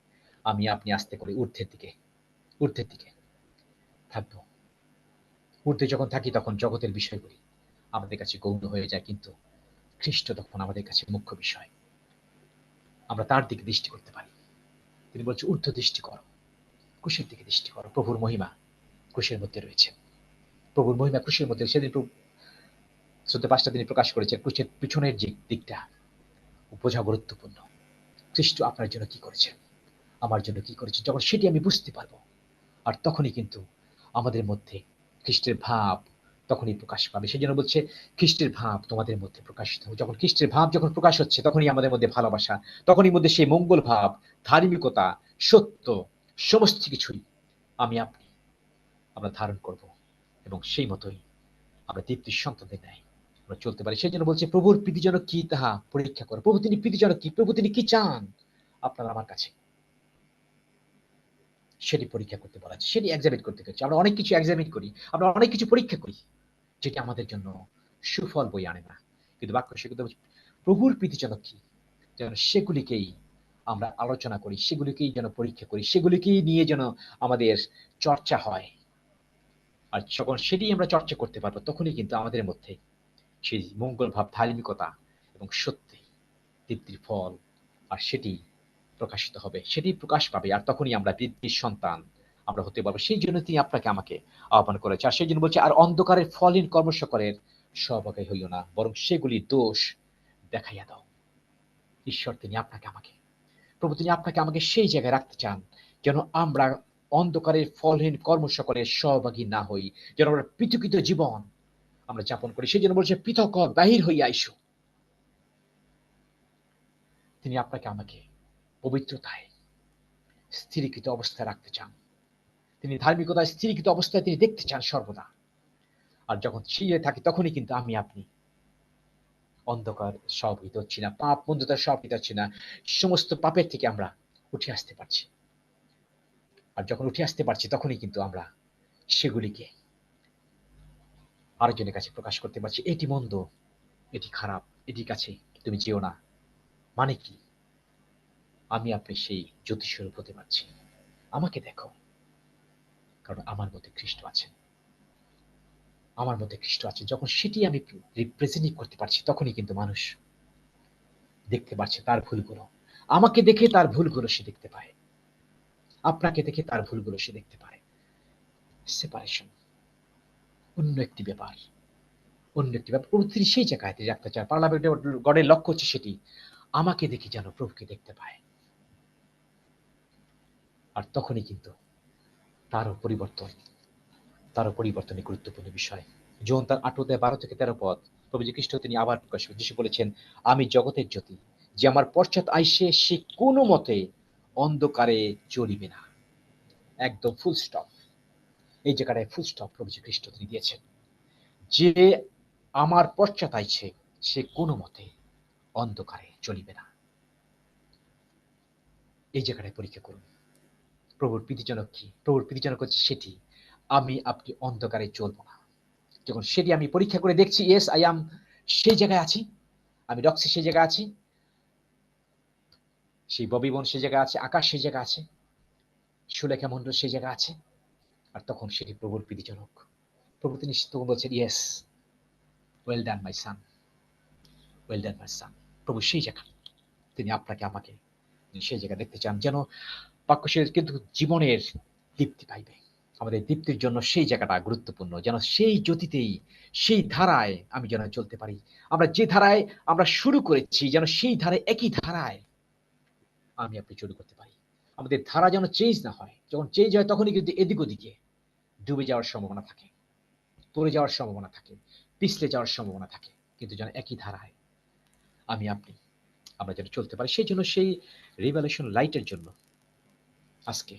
আমি আপনি আস্তে করে ঊর্ধ্বের দিকে থাকবো। ঊর্ধ্বে যখন থাকি তখন জগতের বিষয়গুলি আমাদের কাছে গৌণ হয়ে যায়, কিন্তু খ্রিস্ট তখন আমাদের কাছে মুখ্য বিষয়, আমরা তার দিকে দৃষ্টি করতে পারি। তিনি বলছে ঊর্ধ্ব দৃষ্টি করো, ক্রুশের দিকে দৃষ্টি করো। প্রভুর মহিমা ক্রুশের মধ্যে রয়েছে, প্রভুর মহিমা ক্রুশের মধ্যে। সেদিন প্রভু 5টা তিনি প্রকাশ করেছেন ক্রুশের পিছনের যে দিকটা বোঝা গুরুত্বপূর্ণ। খ্রিস্ট আপনার জন্য কি করেছেন, আমার জন্য কি করেছেন, যখন সেটি আমি বুঝতে পারবো, আর তখনই কিন্তু আমাদের মধ্যে খ্রিস্টের ভাব তখনই প্রকাশ পাবে। সেই জন্য বলছে খ্রিস্টের ভাব তোমাদের মধ্যে প্রকাশিত হবে। যখন খ্রিস্টের ভাব যখন প্রকাশ হচ্ছে, তখনই আমাদের মধ্যে ভালোবাসা, তখনই মধ্যে সেই মঙ্গল ভাব, ধার্মিকতা, সত্য, সমস্ত কিছুই আমি আপনি আমরা ধারণ করব এবং সেই মতোই আমরা তৃপ্তির সন্তানদের ন্যায় আমরা চলতে পারি। সেই জন্য বলছে প্রভুর প্রীতিজনক কি তাহা পরীক্ষা করো। প্রভু তিনি প্রীতিজনক কি, প্রভু তিনি কি চান আপনার আমার কাছে, সেটি পরীক্ষা করতে বলা আছে, সেটি এক্সামিন করতে হচ্ছে। আমরা অনেক কিছু এক্সামিন করি, আমরা অনেক কিছু পরীক্ষা করি, যেটি আমাদের জন্য সুফল বই আনে না। কিন্তু বাক্য শিক্ষিত প্রভুর প্রীতিজনক কি, যেন সেগুলিকেই আমরা আলোচনা করি, সেগুলিকেই যেন পরীক্ষা করি, সেগুলিকেই নিয়ে যেন আমাদের চর্চা হয়। আর যখন সেটি আমরা চর্চা করতে পারবো, তখনই কিন্তু আমাদের মধ্যে সেই মঙ্গল ভাব, ধার্মিকতা এবং সত্যি তৃপ্তির ফল, আর সেটি প্রকাশিত হবে, সেটি প্রকাশ পাবে। আর তখনই আমরা বৃদ্ধির সন্তান আমরা হতে পারবো। সেই জন্য তিনি আপনাকে আমাকে আহ্বান করেছে। আর সেই জন্য বলছে, আর অন্ধকারের ফলহীন কর্মসকলের সহভাগী হইও না, বরং সেগুলি দোষ দেখাইয়া দাও। ঈশ্বর তিনি আপনাকে আমাকে, প্রভু তিনি আপনাকে আমাকে সেই জায়গায় রাখতে চান, যেন আমরা অন্ধকারের ফলহীন কর্মসকলের সহভাগী না হই, যেন আমরা পৃথকৃত জীবন আমরা যাপন করি। সেই জন্য বলছে, পৃথক বাহির হইয়া আইসো। তিনি আপনাকে আমাকে পবিত্রতায় স্থিরীকৃত অবস্থায় রাখতে চান। তিনি ধার্মিকতায় স্থিরীকৃত অবস্থায় তিনি দেখতে চান সর্বদা। আর যখন শিয়ে থাকি, তখনই কিন্তু আমি আপনি অন্ধকার সহভূত হচ্ছি না, পাপ মন্দতার সহভূত হচ্ছি না, সমস্ত পাপের থেকে আমরা উঠে আসতে পারছি। আর যখন উঠে আসতে পারছি, তখনই কিন্তু আমরা সেগুলিকে আরেকজনের কাছে প্রকাশ করতে পারছি। এটি মন্দ, এটি খারাপ, এটি কাছে তুমি যেও না। মানে কি, আমি আপনি সেই জ্যোতিস্বরূপ হতে পারছি। আমাকে দেখো, কারণ আমার মধ্যে খ্রিস্ট আছেন, আমার মধ্যে খ্রিস্ট আছে। যখন সেটি আমি রিপ্রেজেন্ট করতে পারছি, তখনই কিন্তু মানুষ দেখতে পাচ্ছে তার ভুলগুলো। আমাকে দেখে তার ভুলগুলো সে দেখতে পায়, আপনাকে দেখে তার ভুলগুলো সে দেখতে পায়। সেপারেশন অন্য একটি ব্যাপার, অন্য একটি ব্যাপার। প্রভু তিনি সেই জায়গায় তিনি রাখতে চান। পার্লামেন্টে গডের লক্ষ্য হচ্ছে সেটি, আমাকে দেখে যেন প্রভুকে দেখতে পায়। আর তখনই কিন্তু তারও পরিবর্তনের গুরুত্বপূর্ণ বিষয়। যোন তার 8:12-13 পদ, প্রভু যীশু খ্রিস্ট তিনি আবার প্রকাশ করেন। যিশু বলেছেন, আমি জগতের জ্যোতি, যে আমার পশ্চাৎ আইসে সে কোনো মতে অন্ধকারে চলিবে না। একদম ফুল স্টপ। এই জায়গাটায় ফুল স্টপ প্রভু যীশু খ্রিস্ট তিনি দিয়েছেন। যে আমার পশ্চাৎ আইছে সে কোনো মতে অন্ধকারে চলিবে না। এই জায়গাটায় পরীক্ষা করুন প্রভুর প্রীতিজনক কি। প্রভুর প্রীতিজনক হচ্ছে সেটি, আমি আপনি অন্ধকারে চলবো না। যখন সেটি আমি পরীক্ষা করে দেখছি, ইয়েস আই এম, সেই জায়গায় আছি, আমি রক্সি সেই জায়গায় আছি, সেই ববি বোন সেই জায়গায় আছে, আকাশ সেই জায়গায় আছে, সুলেখা মন্ডল সেই জায়গায় আছে। আর তখন সেটি প্রভুর প্রীতিজনক। প্রভু তিনি তখন বলছেন, ইয়েস, ওয়েল ডান মাই সান, ওয়েল ডান মাই সান। প্রভু সেই জায়গা তিনি আপনাকে আমাকে সেই জায়গা দেখতে চান, যেন বাক্য সে কিন্তু জীবনের দীপ্তি পাইবে। আমাদের দীপ্তির জন্য সেই জায়গাটা গুরুত্বপূর্ণ, যেন সেই জ্যোতিতেই, সেই ধারায় আমি যেন চলতে পারি। আমরা যে ধারায় আমরা শুরু করেছি, যেন সেই ধারায়, একই ধারায় আমি আপনি শুরু করতে পারি। আমাদের ধারা যেন চেঞ্জ না হয়। যখন চেঞ্জ হয়, তখনই কিন্তু এদিক ওদিকে ডুবে যাওয়ার সম্ভাবনা থাকে, পড়ে যাওয়ার সম্ভাবনা থাকে, পিছলে যাওয়ার সম্ভাবনা থাকে। কিন্তু যেন একই ধারায় আমি আপনি আমরা যেন চলতে পারি। সেই জন্য সেই রিভেলেশন লাইটের জন্য আজকে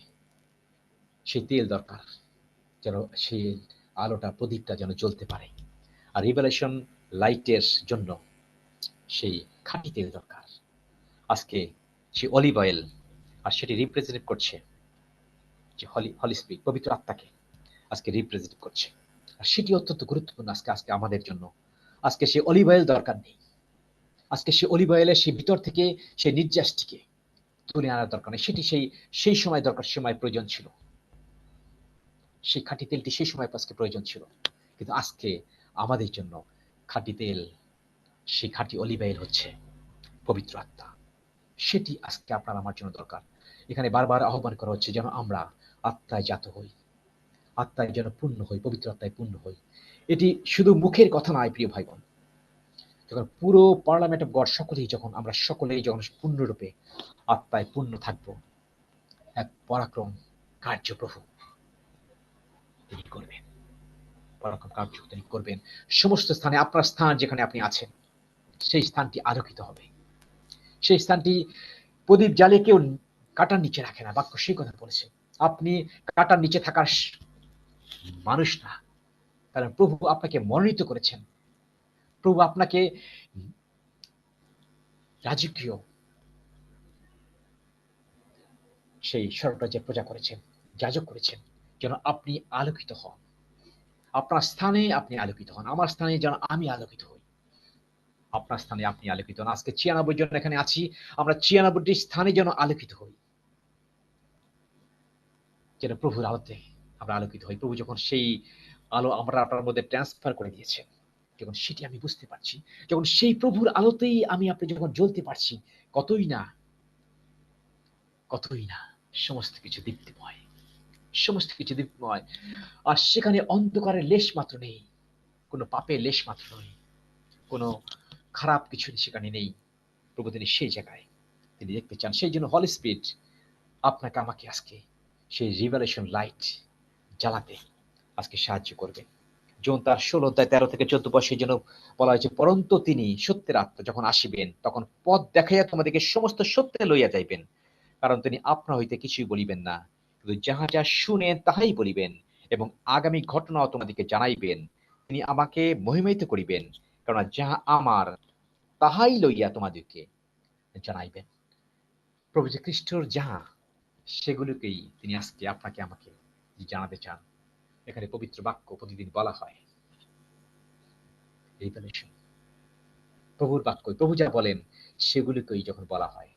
সেই তেল দরকার, যেন সেই আলোটা, প্রদীপটা যেন জ্বলতে পারে। আর রিভেলেশন লাইটের জন্য সেই খাঁটি তেল দরকার। আজকে সেই অলিভ অয়েল, আর সেটি রিপ্রেজেন্ট করছে যে হলি স্পিরিট, পবিত্র আত্মাকে আজকে রিপ্রেজেন্ট করছে। আর সেটি অত্যন্ত গুরুত্বপূর্ণ আজকে আমাদের জন্য। আজকে সেই অলিভ অয়েল দরকার নেই। আজকে সেই অলিভ অয়েলের সেই ভিতর থেকে সেই নির্যাসটিকে তুলে আনার দরকার নেই। সেটি সেই সময় দরকার, সময় প্রয়োজন ছিল। সেই খাঁটি তেলটি সেই সময় আজকে প্রয়োজন ছিল। কিন্তু আজকে আমাদের জন্য খাঁটি তেল, সেই খাঁটি অলিভ অয়েল হচ্ছে পবিত্র আত্মা। সেটি আজকে আপনার আমার জন্য দরকার। এখানে বারবার আহ্বান করা হচ্ছে যেন আমরা আত্মায় জাত হই, আত্মায় যেন পূর্ণ হই, পবিত্র আত্মায় পূর্ণ হই। এটি শুধু মুখের কথা নয় প্রিয় ভাই বোন। যখন পুরো পার্লামেন্ট অফ গড আমরা সকলেই যখন পূর্ণরূপে আত্মায় পূর্ণ থাকবো, এক পরাক্রম কার্য প্রভু তিনি করবেন, পরাক্রম কার্য তিনি করবেন। সমস্ত স্থানে আপনার স্থান যেখানে আপনি আছেন, সেই স্থানটি আলোকিত হবে। সেই স্থানটি প্রদীপ জ্বালিয়ে কেউ কাটার নিচে রাখে না। বাক্য সেই কথা বলেছে, আপনি কাটার নিচে থাকার মানুষ না। কারণ প্রভু আপনাকে মনোনীত করেছেন, প্রভু আপনাকে রাজকীয় সেই স্বর্গরাজ্যে প্রজা করেছেন, যাজক করেছেন, যেন আপনি আলোকিত হন। আপনার স্থানে আপনি আলোকিত হন, আমার স্থানে যেন আমি আলোকিত হই। আপনার স্থানে আপনি আলোকিত হন। আজকে ৯৬ জন এখানে আছি, আমরা ৯৬টি স্থানে যেন আলোকিত হই, যেন প্রভুর আলোতে আমরা আলোকিত হই। প্রভু যখন সেই আলো আমরা আপনার মধ্যে ট্রান্সফার করে দিয়েছেন, যখন সেটি আমি বুঝতে পারছি, যখন সেই প্রভুর আলোতেই আমি আপনি যখন জ্বলতে পারছি, কতই না, কতই না সমস্ত কিছু দীপ্তিময়, সমস্ত কিছু দীপ্তিময়। আর সেখানে অন্ধকারের লেশ মাত্র নেই, কোনো পাপের লেশ মাত্র নেই, কোনো খারাপ কিছু সেখানে নেই। প্রভু তিনি সেই জায়গায় তিনি দেখতে চান। সেই জন্য হলি স্পিরিট আপনাকে আমাকে আজকে সেই রিভেলেশন লাইট জ্বালাতে আজকে সাহায্য করবে। জন তার ১৬ অধ্যায় ১৩ থেকে ১৪ পদ সেই জন্য বলা হয়েছে, পরন্তু তিনি সত্যের আত্মা যখন আসিবেন, তখন পথ দেখাইয়া তোমাদেরকে সমস্ত সত্যে লইয়া যাইবেন। কারণ তিনি আপনা হইতে কিছুই বলিবেন না, কিন্তু যাহা যা শুনেন তাহাই বলিবেন, এবং আগামী ঘটনাও তোমাদেরকে জানাইবেন। তিনি আমাকে মহিমায়িত করিবেন, কারণ যাহা আমার তাহাই লইয়া তোমাদেরকে জানাইবেন। প্রভু যে খ্রিস্টর যাহা, সেগুলোকেই তিনি আজকে আপনাকে আমাকে জানাতে চান। এখানে পবিত্র বাক্য প্রতিদিন বলা হয়, রিভেলেশন প্রভুর বাক্য, প্রভু যা বলেন সেগুলোকেই যখন বলা হয়,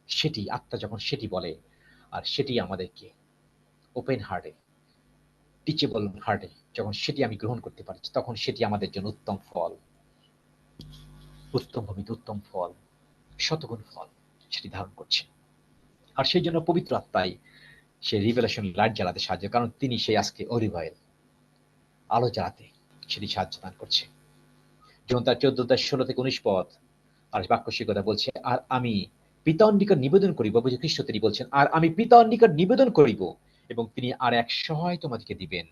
সেটি আত্মা যখন সেটি বলে, আর সেটি আমাদেরকে ওপেন হার্টে, টিচেবল হার্টে যখন সেটি আমি গ্রহণ করতে পারছি, তখন সেটি আমাদের জন্য উত্তম ফল, উত্তম ভূমিতে উত্তম ফল, শতগুণ ফল সেটি ধারণ করছে। আর সেই জন্য পবিত্র আত্মাই সেই রিভেলেশন লাইট জ্বালাতে সাহায্য, কারণ তিনি সেই আজকে অলিভ অয়েল আলো জ্বালাতে সেটি সাহায্য দান করছে। যেমন তার ১৪ অধ্যায় ১৬ থেকে ১৯ পদ আর বাক্য সে কথা বলছে, আর আমি পিতার নিকট নিবেদন করিব, বুঝে খ্রিস্ট তিনি বলছেন, আর আমি পিতার নিকট নিবেদন করিব, এবং তিনি আর এক সহায় তোমাদেরকে দিবেন,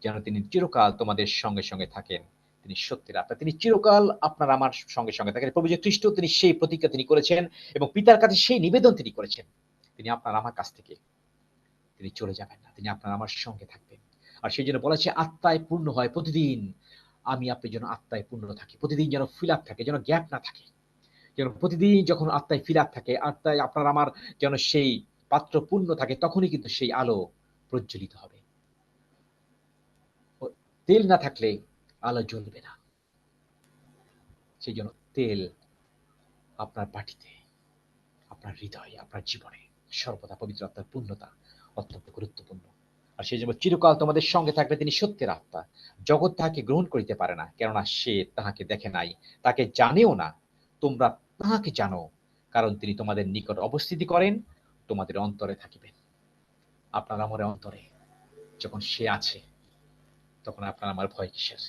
যেন তিনি চিরকাল তোমাদের সঙ্গে সঙ্গে থাকেন। তিনি সত্যের আত্মা, তিনি চিরকাল আপনার আমার সঙ্গে সঙ্গে থাকেন। প্রভু যে খ্রিস্ট তিনি সেই প্রতিজ্ঞা তিনি করেছেন, এবং পিতার কাছে সেই নিবেদন তিনি করেছেন, তিনি আপনার আমার কাছ থেকে তিনি চলে যাবেন না, তিনি আপনার আমার সঙ্গে থাকবেন। আর সেই জন্য বলেছে আত্মায় পূর্ণ হয় প্রতিদিন। আমি আপনি যেন আত্মায় পূর্ণ থাকি, প্রতিদিন যেন ফিল আপ থাকে, যেন গ্যাপ না থাকে, যেন প্রতিদিন যখন আত্মায় ফিল আপ থাকে, আত্মায় আপনার আমার যেন সেই পাত্র পূর্ণ থাকে, তখনই কিন্তু সেই আলো প্রজ্বলিত হবে। তেল না থাকলে আলো জ্বলবে না। সেই জন্য তেল আপনার বাটিতে, আপনার হৃদয়ে, আপনার জীবনে সর্বদা পবিত্র আত্মার পূর্ণতা অত্যন্ত গুরুত্বপূর্ণ। আর সেই জন্য চিরকাল তোমাদের সঙ্গে থাকবে তিনি সত্যের আত্মা। জগৎ তাহাকে গ্রহণ করিতে পারে না, কেননা সে তাহাকে দেখে নাই, তাকে জানেও না। তোমরা তাহাকে জানো, কারণ তিনি তোমাদের নিকট অবস্থিতি করেন, তোমাদের অন্তরে থাকিবেন। আপনার আমার অন্তরে যখন সে আছে, তখন আপনার আমার ভয় কিসের?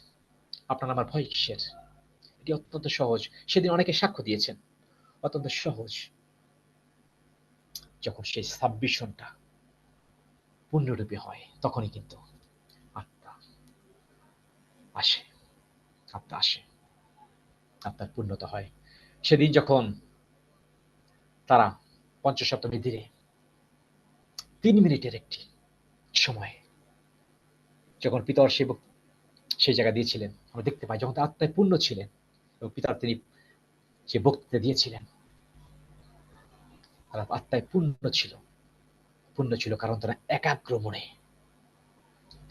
আপনার আমার ভয় কিসের? এটি অত্যন্ত সহজ। সেদিন অনেকে সাক্ষ্য দিয়েছেন, অত্যন্ত সহজ। যখন সেই সাবমিশনটা পূর্ণরূপে হয়, তখনই কিন্তু আত্মা আসে, আত্মা আসে, আত্মার পূর্ণতা হয়। সেদিন যখন তারা পঞ্চসপ্তমীর দিনে ৩ মিনিটের একটি সময় যখন পিতর সেই জায়গা দিয়েছিলেন, আমরা দেখতে পাই যখন তার আত্মায় পূর্ণ ছিলেন, এবং পিতার তিনি যে বক্তৃতা দিয়েছিলেন, তারা আত্মায় পূর্ণ ছিল, কারণ তারা একাগ্র মনে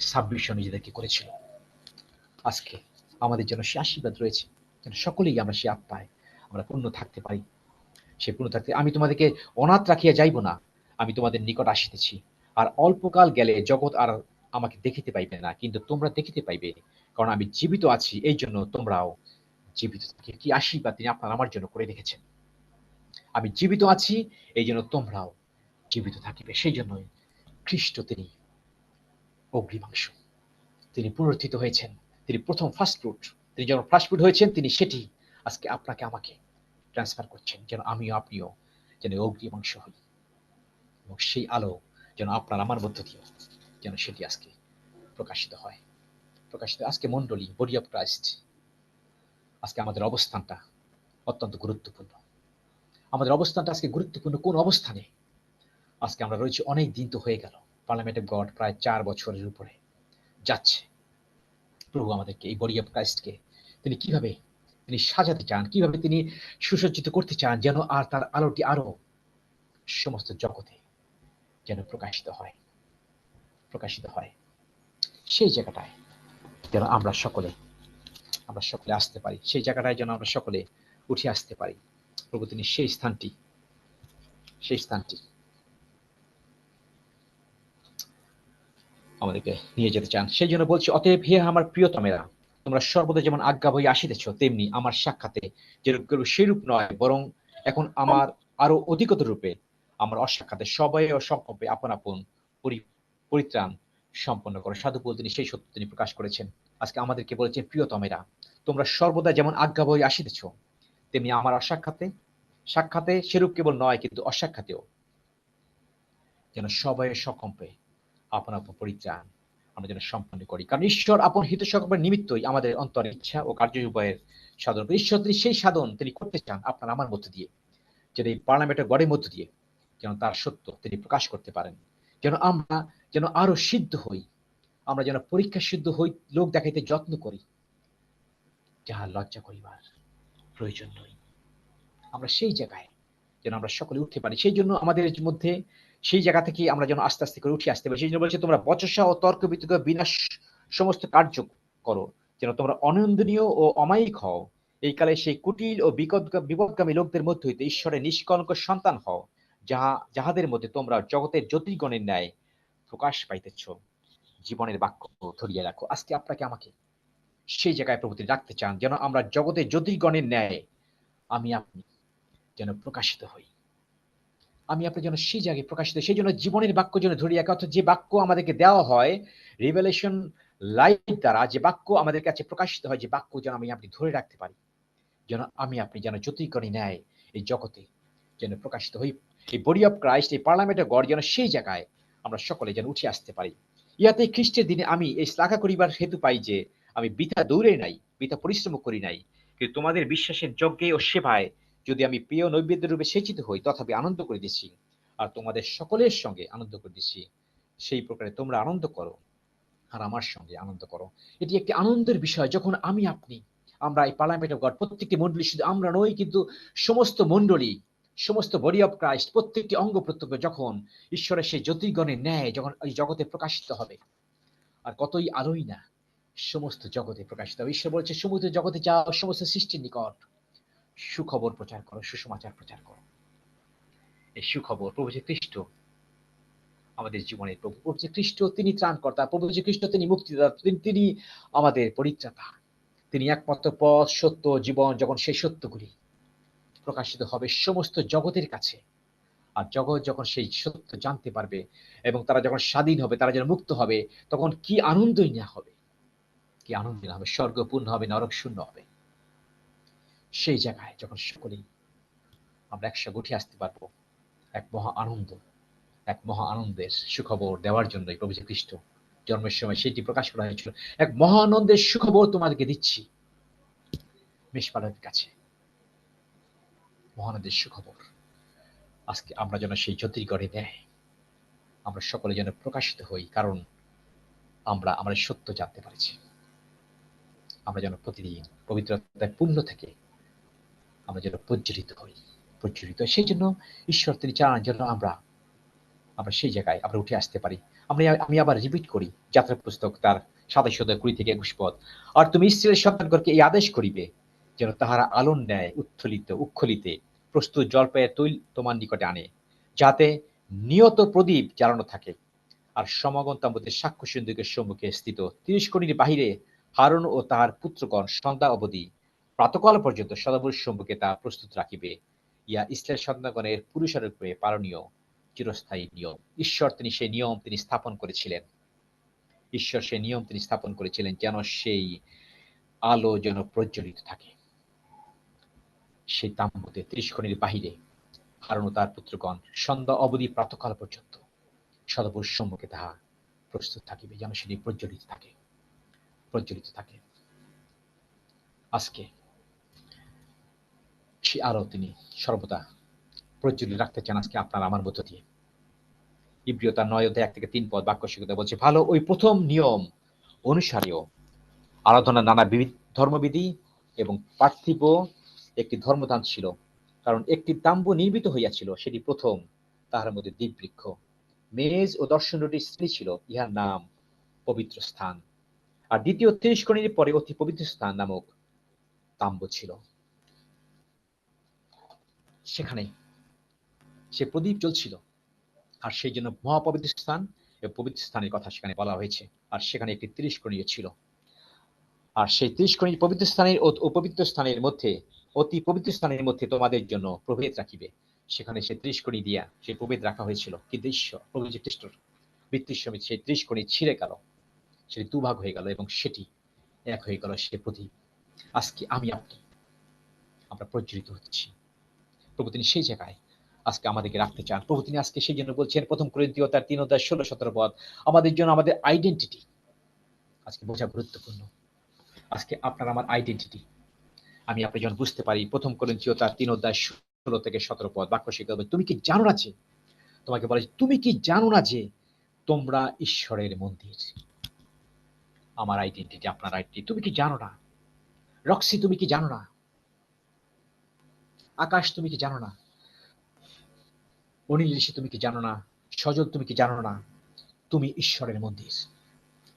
সাবমিশন নিজেদেরকে করেছিল। আজকে আমাদের জন্য সে আশীর্বাদ রয়েছে, যেন সকলেই আমরা সে আত্মায় আমরা পূর্ণ থাকতে পারি। সে পূর্ণ থাকতে, আমি তোমাদেরকে অনাথ রাখিয়া যাইব না, আমি তোমাদের নিকট আসিতেছি। আর অল্পকাল গেলে জগৎ আর আমাকে দেখিতে পাইবে না, কিন্তু তোমরা দেখিতে পাইবে, কারণ আমি জীবিত আছি, এই জন্য তোমরাও জীবিত থাকি। কি আশীর্বাদ তিনি আপনার আমার জন্য করে রেখেছেন! আমি জীবিত আছি, এই জন্য তোমরাও জীবিত থাকিবে। সেই জন্যই খ্রিস্ট তিনি অগ্নিমাংস, তিনি পুনরুত্থিত হয়েছেন, তিনি প্রথম ফার্স্ট ফ্রুট। তিনি যখন ফার্স্ট ফ্রুট হয়েছেন, তিনি সেটি আজকে আপনাকে আমাকে ট্রান্সফার করছেন, যেন আমিও আপনিও যেন অগ্নিমাংস হই, এবং সেই আলো যেন আপনার আমার মধ্য দিয়ে যেন সেটি আজকে প্রকাশিত হয়। প্রকাশিত আজকে মণ্ডলী, বডি অফ ক্রাইস্ট, আজকে আমাদের অবস্থানটা অত্যন্ত গুরুত্বপূর্ণ। আমাদের অবস্থানটা আজকে গুরুত্বপূর্ণ। কোন অবস্থানে আজকে আমরা রয়েছি? অনেক দিন তো হয়ে গেল, পার্লামেন্ট অফ গড প্রায় ৪ বছরের উপরে যাচ্ছে। প্রভু আমাদেরকে এই বডি অফ ক্রাইস্টকে তিনি কিভাবে তিনি সাজাতে চান, কিভাবে তিনি সুসজ্জিত করতে চান, যেন আর তার আলোটি আরো সমস্ত জগতে যেন প্রকাশিত হয়। সেই জায়গাটায় যেন আমরা সকলে আসতে পারি, সেই জায়গাটায় যেন আমরা সকলে উঠে আসতে পারি। প্রভু তিনি সেই স্থানটি আমাদেরকে নিয়ে যেতে চান। সেই জন্য বলছি, অতএব হে আমার প্রিয়তমেরা, তোমরা সর্বদা যেমন আজ্ঞা বই আসিতেছ, তেমনি আমার সাক্ষাতে যেরূপ সেরূপ নয়, বরং এখন আমার আরো অধিকতর রূপে আমার অসাক্ষাতে সবাই ও সংকল্পে আপন আপন পরিত্রাণ সম্পন্ন করো। সাধু পৌল তিনি সেই সত্য তিনি প্রকাশ করেছেন। আজকে আমাদেরকে বলেছেন, প্রিয়তমেরা, তোমরা সর্বদা যেমন আজ্ঞা বই আসিতেছ, তেমনি আমার সাক্ষাতে সেরূপ কেবল নয়, কিন্তু অসাক্ষাতেও যেন সবাই সকম্পে আপন আপন পরিত্রাণ আমরা যেন সম্পন্ন করি। কারণ ঈশ্বর আপন হিত সকলের নিমিত্তই আমাদের অন্তরের ইচ্ছা ও কার্য উভয়ের সাধন। ঈশ্বর তিনি সেই সাধন তিনি করতে চান আপনার আমার মধ্য দিয়ে, যেটা এই পার্লামেন্টের গড়ের মধ্য দিয়ে যেন তার সত্য তিনি প্রকাশ করতে পারেন, যেন আমরা যেন আরো সিদ্ধ হই, আমরা যেন পরীক্ষা সিদ্ধ হই, লোক দেখাইতে যত্ন করি, যাহা লজ্জা করিবার প্রয়োজন নই। আমরা সেই জায়গায় যেন আমরা সকলে উঠতে পারি। সেই জন্য আমাদের মধ্যে সেই জায়গা থেকে আমরা যেন আস্তে আস্তে করে উঠে আসতে পারি। সেই জন্য বলছে, তোমরা বচসা ও তর্ক বিতর্ক বিনাশ সমস্ত কার্য করো, যেন তোমরা অনন্দনীয় ও অমায়িক হও। এই কালে সেই কুটিল ও বিপদগামী লোকদের মধ্যে হইতে ঈশ্বরের নিষ্কলঙ্ক সন্তান হও, যাহাদের মধ্যে তোমরা জগতের জ্যোতির্গণের ন্যায় প্রকাশ পাইতেছ। জীবনের বাক্য ধরিয়া রাখো। আজকে আপনাকে আমাকে সেই জায়গায় প্রভু তিনি রাখতে চান, যেন আমরা জগতের জ্যোতির্গণের ন্যায় আমি আপনি যেন প্রকাশিত হই। আমি আপনি যেন সেই জায়গায় প্রকাশিত, সেই জন্য জীবনের বাক্য যেন ধরে রাখা, অর্থাৎ যে বাক্য আমাদেরকে দেওয়া হয় রিভেলেশন লাইট দ্বারা, যে বাক্য আমাদের কাছে প্রকাশিত হয়, যে বাক্য যেন আমি আপনি ধরে রাখতে পারি, যেন আমি আপনি যেন জ্যোতির্গণী ন্যায় এই জগতে যেন প্রকাশিত হই। এই বডি অফ ক্রাইস্ট, এই পার্লামেন্টের গড় যেন সেই জায়গায় আমরা সকলে যেন উঠে আসতে পারি। ইহাতে খ্রিস্টের দিনে আমি এই শ্লাঘা করিবার হেতু পাই যে আমি বৃথা দৌড়ে নাই, বৃথা পরিশ্রম করি নাই, কিন্তু তোমাদের বিশ্বাসের যজ্ঞে ও সেবায় যদি আমি প্রিয় নৈবেদ্য রূপে সেচিত হই, তথাপি আনন্দ করে দিচ্ছি, আর তোমাদের সকলের সঙ্গে আনন্দ করে দিচ্ছি। সেই প্রকারে তোমরা আনন্দ করো আর আমার সঙ্গে আনন্দ করো। এটি একটি আনন্দের বিষয়, যখন আমি আপনি আমরা এই পার্লামেন্ট অফ গড প্রত্যেকটি মন্ডলী, শুধু আমরা নই কিন্তু সমস্ত মন্ডলী, সমস্ত বডি অফ ক্রাইস্ট, প্রত্যেকটি অঙ্গ প্রত্যঙ্গ যখন ঈশ্বরের সেই জ্যোতির্গণের ন্যায় যখন এই জগতে প্রকাশিত হবে, আর কতই আলোই না সমস্ত জগতে প্রকাশিত হবে। ঈশ্বর বলছে, সমস্ত জগতে যাও, সমস্ত সৃষ্টির নিকট সুখবর প্রচার করো, সুসমাচার প্রচার করো। এই সুখবর প্রভু যে খ্রিস্ট আমাদের জীবনের প্রভু যে খ্রিস্ট তিনি ত্রাণকর্তা, প্রভু যে খ্রিস্ট তিনি মুক্তিদাতা, তিনি আমাদের পরিত্রাতা, তিনি একমাত্র পথ সত্য জীবন। যখন সেই সত্যগুলি প্রকাশিত হবে সমস্ত জগতের কাছে, আর জগৎ যখন সেই সত্য জানতে পারবে এবং তারা যখন স্বাধীন হবে, তারা যখন মুক্ত হবে, তখন কি আনন্দই না হবে, কি আনন্দ না হবে, স্বর্গ পূর্ণ হবে, নরক শূন্য হবে। সেই জায়গায় যখন সকলেই আমরা একসঙ্গে উঠে আসতে পারবো, এক মহা আনন্দের সুখবর দেওয়ার জন্যই প্রভু খ্রিস্ট জন্মের সময় সেটি প্রকাশ করা হয়েছিল। এক মহা আনন্দের সুখবর তোমাদেরকে দিচ্ছি মেষপালকের কাছে, মহানন্দের সুখবর। আজকে আমরা যেন সেই জ্যোতির্গড়ে দেয় আমরা সকলে যেন প্রকাশিত হই, কারণ আমরা আমাদের সত্য জানতে পারছি। আমরা যেন প্রতিদিন পবিত্রতায় পূর্ণ থেকে আমরা যেন প্রজ্বলিত হই। সেই জন্য ঈশ্বর তিনি চান যেন আমরা সেই জায়গায় আমরা উঠে আসতে পারি। আমি আবার রিপিট করি যাত্রা পুস্তক তার 27-20 থেকে 21 পদ। আর তুমি ইস্রায়েলের সন্তানগণকে এই আদেশ করিবে, যেন তাহারা আলোর ন্যায় উৎখলিতে প্রস্তুত জলপাইয়ের তৈল তোমার নিকটে আনে, যাতে নিয়ত প্রদীপ জ্বালানো থাকে। আর সমাগম তাম্বুতে সাক্ষ্য সিন্ধুকের সম্মুখে স্থিত 30 কোণের বাহিরে হারুন ও তাহার পুত্রগণ সন্ধ্যা অবধি প্রাতকাল পর্যন্ত সদাবুর সম্মুখে তা প্রস্তুত রাখিবে। ইয়া ইসরায়েল সন্তানগণের পুরুষের উপরে পালনীয় চিরস্থায়ী নিয়ম। ঈশ্বর তিনি সেই নিয়ম তিনি স্থাপন করেছিলেন, যেন সেই আলো যেন প্রজ্বলিত থাকে সেই তাম্বুতে 30 কোণের বাহিরে হারুন ও তার পুত্রগণ সন্ধ্যা অবধি প্রাতকাল পর্যন্ত সদাবুর সম্মুখে তাহা প্রস্তুত থাকিবে, যেন সেটি প্রজ্বলিত থাকে। আজকে সে আলো তিনি সর্বদা প্রজ্বলিত রাখতে চান আজকে আপনার আমার মধ্য দিয়ে। ইব্রিয় তার 9 অধ্যায় 1 থেকে 3 পদ বাক্য শিক্ষা বলছে, ভালো ওই প্রথম নিয়ম অনুসারীও আরাধনা নানা বিবিধ ধর্মবিধি এবং পার্থিব একটি ধর্মদান ছিল, কারণ একটি তাম্বু নির্মিত হইয়াছিল, সেটি প্রথম, তাহার মধ্যে দ্বীপবৃক্ষ, মেজ ও দর্শনরূপী শ্রী ছিল, ইহার নাম পবিত্র স্থান। আর দ্বিতীয় 30 কোণের পরে অতি পবিত্র স্থান নামক তাম্বু ছিল, সেখানে সে প্রদীপ জ্বলছিল। আর সেই জন্য মহাপবিত্র স্থান এবং পবিত্র স্থানের কথা সেখানে বলা হয়েছে। আর সেখানে একটি 30 কোণীয় ছিল। আর সেই 30 কোণীয় পবিত্র স্থানের ও অপবিত্র স্থানের মধ্যে, অতি পবিত্র স্থানের মধ্যে তোমাদের জন্য প্রভেদ রাখিবে। সেখানে সেই 30 কোণী দিয়া সেই প্রভেদ রাখা হয়েছিল। কিন্তু ঈশ্বর প্রভু যীশু খ্রিস্টর মৃত্যুর সময় সেই 30 কোণী ছিঁড়ে গেল, সেটি দুভাগ হয়ে গেল এবং সেটি এক হয়ে গেল সে প্রদীপ। আজকে আমি আপনি আমরা প্রজ্বলিত হচ্ছি। প্রভু তিনি সেই জায়গায় আজকে আমাদেরকে রাখতে চান। প্রভু তিনি আজকে সেই জন্য বলছেন, প্রথম করিন্থীয় তার 3:16-17 পদ, আমাদের জন্য আমাদের আইডেন্টিটি আজকে বোঝা গুরুত্বপূর্ণ। আজকে আপনার আমার আইডেন্টিটি আমি আপনি যখন বুঝতে পারি, প্রথম করিন্থীয় তার 3:16-17 পদ বাক্য শিক্ষা হবে, তুমি কি জানো না যে, তোমাকে বলে তুমি কি জানো না যে তোমরা ঈশ্বরের মন্দির। আমার আইডেন্টিটি আপনার আইডেন্টিটি তুমি কি জানো না? রক্সি তুমি কি জানো না? আকাশ তুমি কি জানো না? অনিল ঋষি তুমি কি জানো না? সজল তুমি কি জানো না? তুমি ঈশ্বরের মন্দির।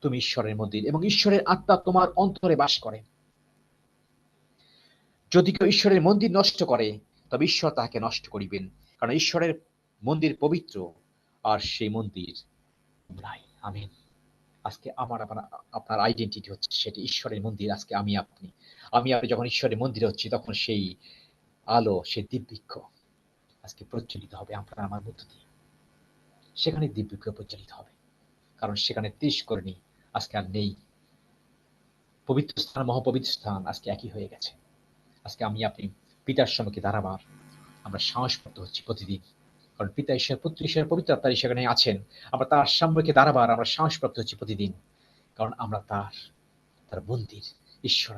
তুমি ঈশ্বরের মন্দির এবং ঈশ্বরের আত্মা তোমার অন্তরে বাস করে। যদি কেউ ঈশ্বরের মন্দির নষ্ট করে, তবে ঈশ্বর তাহাকে নষ্ট করিবেন, কারণ ঈশ্বরের মন্দির পবিত্র, আর সেই মন্দির তোমরাই। আমিন। আজকে আমার আপনার আইডেন্টিটি হচ্ছে সেটি ঈশ্বরের মন্দির। আজকে আমি আপনি যখন ঈশ্বরের মন্দিরে হচ্ছি, তখন সেই আলো, সেই দিব্যবৃক্ষ আজকে প্রজ্বলিত হবে আপনার আমার মধ্য দিয়ে। সেখানে দিব্যবৃক্ষ প্রজ্বলিত হবে, কারণ সেখানে 30 কোণী আজকে আর নেই। পবিত্র স্থান, মহাপবিত্র স্থান আজকে একই হয়ে গেছে। আজকে আমি আপনি পিতার সম্মুখে দাঁড়াবার আমরা সাহসপ্রাপ্ত হচ্ছি প্রতিদিন, কারণ পিতা ঈশ্বর, পুত্র ঈশ্বর, পবিত্র আত্মা সেখানে আছেন। আমরা তার সম্মুখে দাঁড়াবার আমরা সাহসপ্রাপ্ত হচ্ছি প্রতিদিন, কারণ আমরা তার মন্দির। ঈশ্বর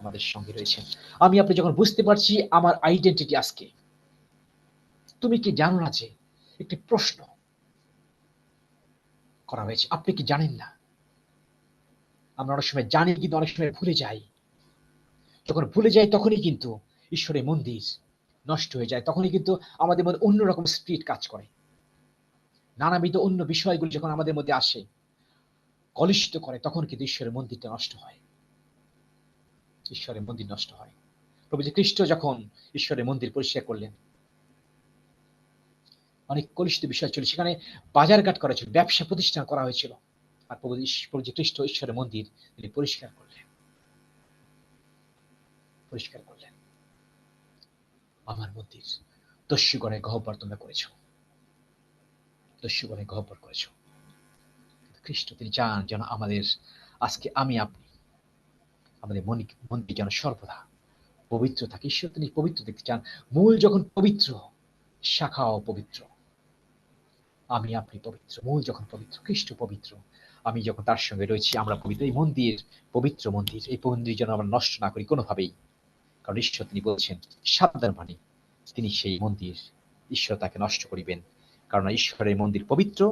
আমাদের সঙ্গে রয়েছেন। আমি আপনি যখন বুঝতে পারছি আমার আইডেন্টিটি আজকে, তুমি কি জানো না যে, একটি প্রশ্ন করা হয়েছে, আপনি কি জানেন না? আমরা অনেক সময় জানি কিন্তু অনেক সময় ভুলে যাই। যখন ভুলে যাই তখনই কিন্তু ঈশ্বরের মন্দির নষ্ট হয়ে যায়। তখনই কিন্তু আমাদের মধ্যে অন্যরকম স্পিরিট কাজ করে। নানাবিধ অন্য বিষয়গুলি যখন আমাদের মধ্যে আসে, কলুষিত করে, তখন কিন্তু ঈশ্বরের মন্দিরটা নষ্ট হয়। ঈশ্বরের মন্দির নষ্ট হয়। প্রভু যীশু খ্রিস্ট যখন ঈশ্বরের মন্দির পরিষ্কার করলেন, অনেক কলুষিত বিষয় ছিল সেখানে, বাজারঘাট করা ছিল, ব্যবসা প্রতিষ্ঠান করা হয়েছিল। আর প্রভু যীশু খ্রিস্ট ঈশ্বরের মন্দির তিনি পরিষ্কার করলেন। আমার মন্দির দস্যুগণের গহ্বর তোমরা করেছ, দস্যুগণের গহ্বর করেছ। খ্রিস্ট তিনি চান যেন আমাদের আজকে আমি আপনি আমাদের মন্দির যেন সর্বদা পবিত্র থাকে। ঈশ্বর তিনি পবিত্র দেখতে চান। মূল যখন পবিত্র, শাখাও পবিত্র। আমি আপনি পবিত্র, মূল যখন পবিত্র, খ্রিস্ট পবিত্র, আমি যখন তার সঙ্গে রয়েছি আমরা পবিত্র। এই মন্দির পবিত্র মন্দির, এই মন্দির যেন আমরা নষ্ট না করি কোনোভাবেই, কারণ ঈশ্বর তিনি বলছেন সাবধান বাণী, তিনি সেই মন্দির, ঈশ্বর তাকে নষ্ট করিবেন, কারণ ঈশ্বরের মন্দির পবিত্র,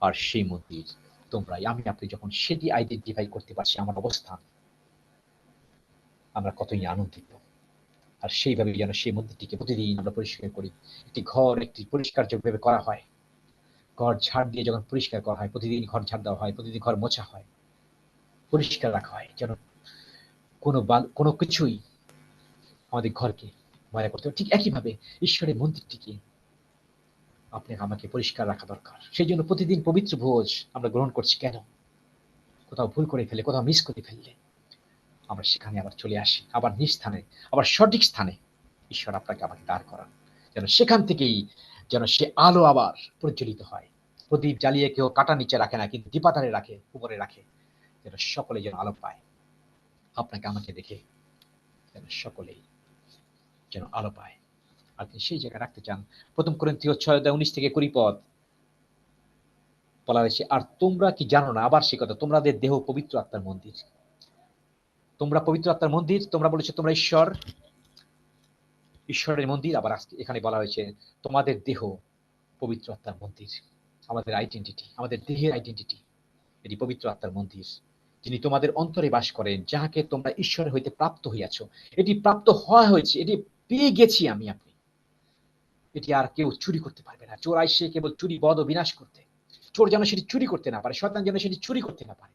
আর সেই মন্দির তোমরাই। আমি আপনি যখন সেটি আইডেন্টিফাই করতে পারছি আমার অবস্থান, আমরা কতই আনন্দিত। আর সেইভাবে যেন সেই মন্দিরটিকে প্রতিদিন আমরা পরিষ্কার করি। একটি ঘর একটি পরিষ্কার যেভাবে করা হয়, ঘর ঝাড় দিয়ে যখন পরিষ্কার করা হয়, প্রতিদিন ঘর ঝাড় দেওয়া হয়, প্রতিদিন ঘর মোছা হয়, পরিষ্কার রাখা হয়, যেন কোনো কিছুই আমাদের ঘরকে ময়লা করতে হবে। ঠিক একইভাবে ঈশ্বরের মন্দিরটিকে আপনাকে আমাকে পরিষ্কার রাখা দরকার। সেই জন্য প্রতিদিন পবিত্র ভোজ আমরা গ্রহণ করছি কেন? কোথাও ভুল করে ফেলে, কোথাও মিস করে ফেললে আমরা সেখানে আবার চলে আসি, আবার নিজ স্থানে, আবার সঠিক স্থানে ঈশ্বর আপনাকে আমাকে দাঁড় করান, যেন সেখান থেকেই যেন সে আলো আবার প্রজ্বলিত হয়। প্রদীপ জ্বালিয়ে কেউ কাটা নিচে রাখে না, কিন্তু দীপাতারে রাখে, উপরে রাখে, যেন সকলে যেন আলো পায়। আপনাকে আমাকে দেখে যেন সকলেই যেন আলো পায়, আপনি সেই জায়গায় রাখতে চান। প্রথম করিন্থীয় 6:19-20 পদ বলা হয়েছে, আর তোমরা কি জানো না, আবার সে কথা, তোমাদের দেহ পবিত্র আত্মার মন্দির। তোমরা পবিত্র আত্মার মন্দির, তোমরা বলেছো তোমরা ঈশ্বরের মন্দির। আবার আজকে এখানে বলা হয়েছে তোমাদের দেহ পবিত্র আত্মার মন্দির। আমাদের আইডেন্টিটি, আমাদের দেহের আইডেন্টিটি এটি পবিত্র আত্মার মন্দির, যিনি তোমাদের অন্তরে বাস করেন, যাহাকে তোমরা ঈশ্বর হইতে প্রাপ্ত হইয়াছ। এটি প্রাপ্ত হওয়া হয়েছে, এটি পেয়ে গেছি আমি আপনি। এটি আর কেউ চুরি করতে পারবে না। চোর আইসে কেবল চুরি, বদ ও বিনাশ করতে। চোর যেন সেটি চুরি করতে না পারে, শয়তান যেন সেটি চুরি করতে না পারে।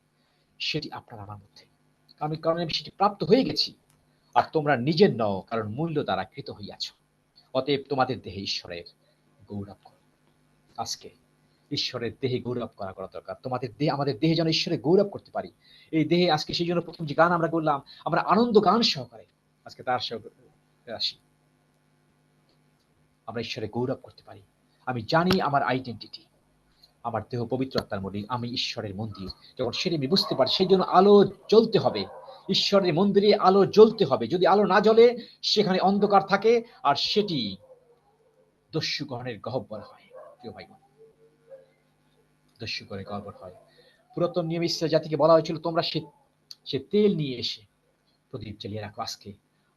সেটি আপনার আমার মধ্যে, কারণ আমি সেটি প্রাপ্ত হয়ে গেছি। আর তোমরা নিজের নও, কারণ মূল্য দ্বারা কৃত হইয়াছ। অতএব তোমাদের দেহে ঈশ্বরের গৌরব করো। আজকে ঈশ্বরের দেহে গৌরব করা দরকার। তোমাদের দেহে, আমাদের দেহে যেন ঈশ্বরের গৌরব করতে পারি। এই দেহে আজকে সেই জন্য প্রথম যে গান আমরা করলাম, আমরা আনন্দ গান সহকারে আজকে তার সঙ্গে আসি, আমরা ঈশ্বরের গৌরব করতে পারি। আমি জানি আমার আইডেন্টিটি, আমার দেহ পবিত্র আত্মার মন্দির, আমি ঈশ্বরের মন্দির। যখন সেটি আমি বুঝতে পারি, সেই জন্য আলো জ্বলতে হবে। ঈশ্বরের মন্দিরে আলো জ্বলতে হবে। যদি আলো না জ্বলে, সেখানে অন্ধকার থাকে, আর সেটি দস্যুগণের গহ্বর হয়। প্রিয় ভাই বোন, দস্যুগণের গহ্বর হয়। পুরাতন নিয়ম ইসরায়েল জাতিকে বলা হয়েছিল, তোমরা সে তেল নিয়ে এসে প্রদীপ জ্বালিয়ে রাখো। আজকে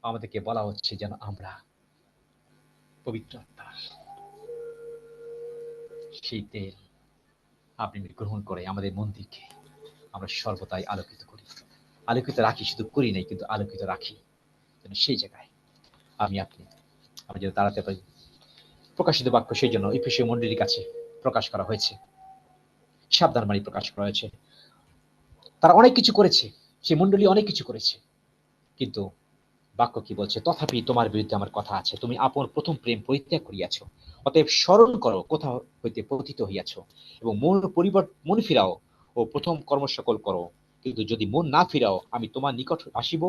আমাদেরকে বলা হচ্ছে যেন আমরা পবিত্র আত্মার সেই তেল আপনি গ্রহণ করে আমাদের মন্দিরকে আমরা সর্বদাই আলোকিত করি, আলোকিত রাখি। শুধু করি নাই, কিন্তু আলোকিত রাখি, যেন সেই জায়গায় আমি আপনি আমরা যেন দাঁড়াতে পারি। প্রকাশিত বাক্য সেই জন্য এফেসীয় মণ্ডলীর কাছে প্রকাশ করা হয়েছে, সাবধান বাণী প্রকাশ করা হয়েছে। তারা অনেক কিছু করেছে, সেই মণ্ডলী অনেক কিছু করেছে, কিন্তু বাক্য কি বলছে? তথাপি তোমার বিরুদ্ধে আমার কথা আছে, তুমি আপন প্রথম প্রেম পরিত্যাগ করিয়াছ। অতএব স্মরণ করো কোথা হইতে পতিত হইয়াছ, এবং মন ফিরাও ও প্রথম কর্ম সকল করো। কিন্তু যদি মন না ফিরাও, আমি তোমার নিকট আসিব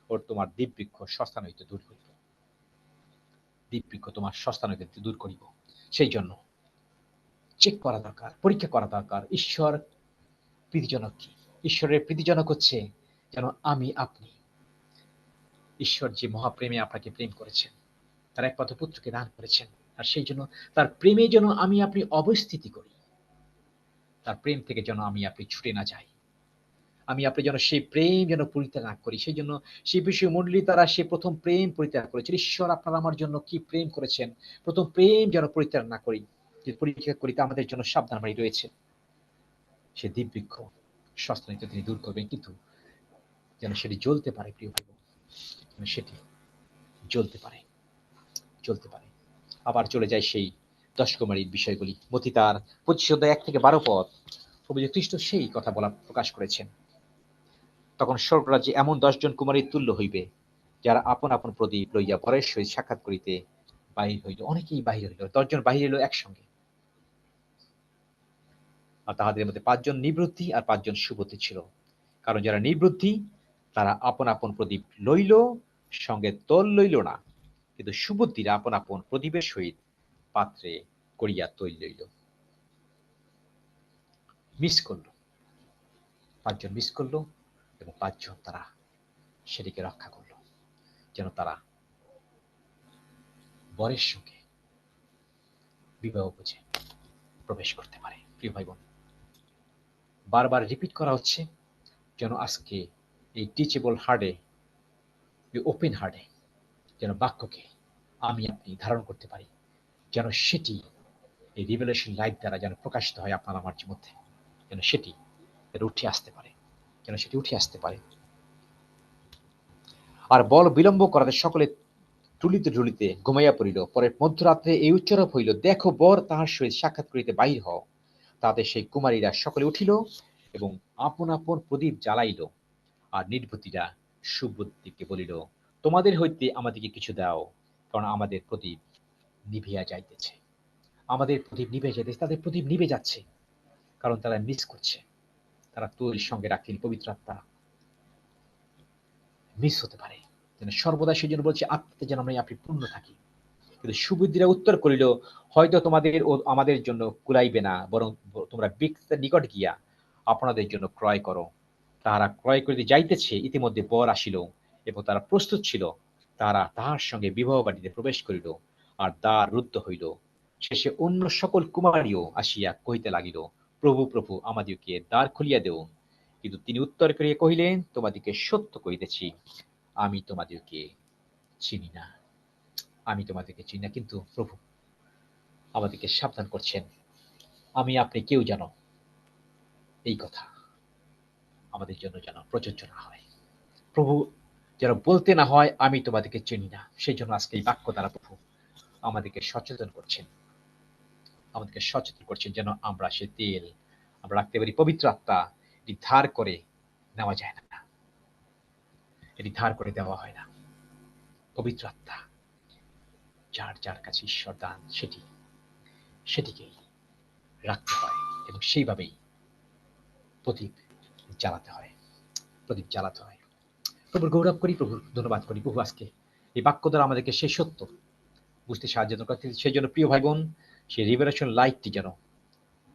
ও তোমার দিব্যবৃক্ষ স্বস্থান হইতে দূর করিব। দিব্যবৃক্ষ তোমার স্বস্থান হইতে দূর করিব। সেই জন্য চেক করা দরকার, পরীক্ষা করা দরকার, ঈশ্বর প্রীতিজনক কি। ঈশ্বরের প্রীতিজনক হচ্ছে যেন আমি আপনি, ঈশ্বর যে মহাপ্রেমে আপনাকে প্রেম করেছেন, তার একমাত্র পুত্রকে দান করেছেন, আর সেই জন্য তার প্রেমে যেন আমি আপনি অবস্থিতি করি, তার প্রেম থেকে যেন আমি আপনি ছুটে না যাই, আমি আপনি যেন সেই প্রেম যেন পরিত্যাগ না করি। সেই জন্য সেই বিষয় মণ্ডলী তারা সে প্রথম প্রেম পরিত্যাগ করেছিল। ঈশ্বর আপনারা আমার জন্য কি প্রেম করেছেন, প্রথম প্রেম যেন পরিত্যাগ না করি। যে পরীক্ষা করি, তা আমাদের জন্য সাবধান বাণী রয়েছে। সে দিব্যবৃক্ষ স্বস্থানিতে তিনি দূর করবেন, কিন্তু যেন সেটি জ্বলতে পারে। প্রিয় ভাই বোন, সেটি জ্বলতে পারে, জ্বলতে পারে। আবার চলে যায় সেই 10 কুমারীর বিষয়গুলি। মতি তার 25 অধ্যায় 1 থেকে 12 পদ, প্রভু যীশু খ্রিস্ট সেই কথা বলা প্রকাশ করেছেন। তখন স্বর্গরাজ্যে এমন 10 জন কুমারীর তুল্য হইবে, যারা আপন আপন প্রদীপ লইয়া পরের সহিত সাক্ষাৎ করিতে বাহির হইল। অনেকেই বাহির হইল, 10 জন বাহির হইল একসঙ্গে। আর তাহাদের মধ্যে 5 জন নিবৃত্তি আর 5 জন সুবুদ্ধি ছিল। কারণ যারা নিবৃত্তি, তারা আপন আপন প্রদীপ লইল, সঙ্গে তৈল লইল না, কিন্তু সুবুদ্ধিরা আপন আপন প্রদীপের সহিত পাত্রে করিয়া তৈল লইল। মিস করলো, 5 জন মিস করলো, এবং 5 জন তারা সেটিকে রক্ষা করলো, যেন তারা বরের সঙ্গে বিবাহ বুঝে প্রবেশ করতে পারে। প্রিয় ভাই বোন, বারবার রিপিট করা হচ্ছে, যেন আজকে এই টিচেবল হার্ডে, এই ওপেন হার্ডে যেন বাক্যকে আমি আপনি ধারণ করতে পারি, যেন সেটি এই রিভেলেশন লাইট দ্বারা যেন প্রকাশিত হয় আপনার আমার মধ্যে, যেন সেটি উঠে আসতে পারে, যেন সেটি উঠে আসতে পারে। আর বল বিলম্ব করাতে সকলে টুলিতে টুলিতে ঘুমাইয়া পড়িল। পরে মধ্যরাত্রে এই উচ্চারোপ হইল, দেখো বর তাহার সহিত সাক্ষাৎ করিতে বাহির হও। তাতে সেই কুমারীরা সকলে উঠিল এবং আপন আপন প্রদীপ জ্বালাইল। আর নির্বুদ্ধিরা সুবুদ্ধিকে বলিল, তোমাদের হইতে আমাদেরকে কিছু দাও, কারণ আমাদের প্রদীপ নিভিয়া যাইতেছে। আমাদের প্রদীপ নিভে যাইতেছে, তাদের প্রদীপ নিভে যাচ্ছে, কারণ তারা মিস করছে, তারা তৈল সঙ্গে রাখেন। পবিত্র আত্মা মিস হতে পারে, যেন সর্বদা সেই জন্য বলছে, আত্মাতে যেন আমরা আপনি পূর্ণ থাকি। কিন্তু সুবুদ্ধিরা উত্তর করিল, হয়তো তোমাদের ও আমাদের জন্য কুলাইবে না, বরং তোমরা বিক্রেতার নিকট গিয়া আপনাদের জন্য ক্রয় করো। তাহারা ক্রয় করিতে যাইতেছে, ইতিমধ্যে বর আসিল, এবং তারা প্রস্তুত ছিল। তারা তাহার সঙ্গে বিবাহ বাটিতে প্রবেশ করিল, আর দ্বার রুদ্ধ হইল। শেষে অন্য সকল কুমারীও আসিয়া কহিতে লাগিল, প্রভু প্রভু, আমাদিগকে দ্বার খুলিয়া দেও। কিন্তু তিনি উত্তর করিয়া কহিলেন, তোমাদিগকে সত্য কহিতেছি, আমি তোমাদিগকে চিনি না, আমি তোমাদেরকে চিনি না। কিন্তু প্রভু আমাদেরকে সাবধান করছেন, আমি আপনি কেউ যেন এই কথা আমাদের জন্য যেন প্রযোজ্য না হয়। প্রভু যেন বলতে না হয় আমি তোমাদেরকে চিনি না। সেই জন্য আজকে এই বাক্য দ্বারা প্রভু আমাদেরকে সচেতন করছেন, যেন আমরা সে তেল আমরা রাখতে পারি। পবিত্র আত্মা এটি ধার করে নেওয়া যায় না, এটি ধার করে দেওয়া হয় না। পবিত্র আত্মা যার যার কাছে ঈশ্বর দান সেটিকেই রাখতে হয় এবং সেইভাবেই প্রদীপ জ্বালাতে হয়। প্রভুর গৌরব করি, প্রভুর ধন্যবাদ করি। প্রভু আজকে এই বাক্য দ্বারা আমাদেরকে সেই সত্য বুঝতে সাহায্য করতে, সেই জন্য প্রিয় ভাই বোন সেই রিভেলেশন লাইটটি যেন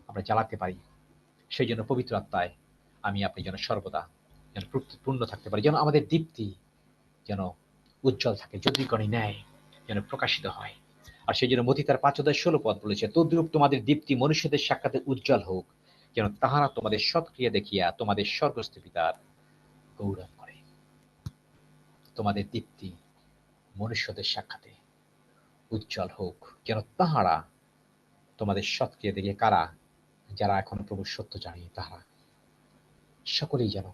আমরা জ্বালাতে পারি। সেই জন্য পবিত্র আত্মায় আমি আপনি যেন সর্বদা যেন পূর্ণ থাকতে পারি, যেন আমাদের দীপ্তি যেন উজ্জ্বল থাকে, জ্যোতির্গণে ন্যায় যেন প্রকাশিত হয়। আর সেই জন্য মথী তার 5:16 বলেছে, তদ্রূপ তোমাদের দীপ্তি মনুষ্যদের সাক্ষাতে উজ্জ্বল হোক, যেন তাহারা তোমাদের সৎক্রিয়া দেখিয়া তোমাদের স্বর্গস্থ পিতার গৌরব করে। তোমাদের দীপ্তি মনুষ্যদের সাক্ষাতে উজ্জ্বল হোক, যেন তাহারা তোমাদের সৎক্রিয়া দেখে, কারা? যারা এখনো প্রভুর সত্য জানে, তাহারা সকলেই যেন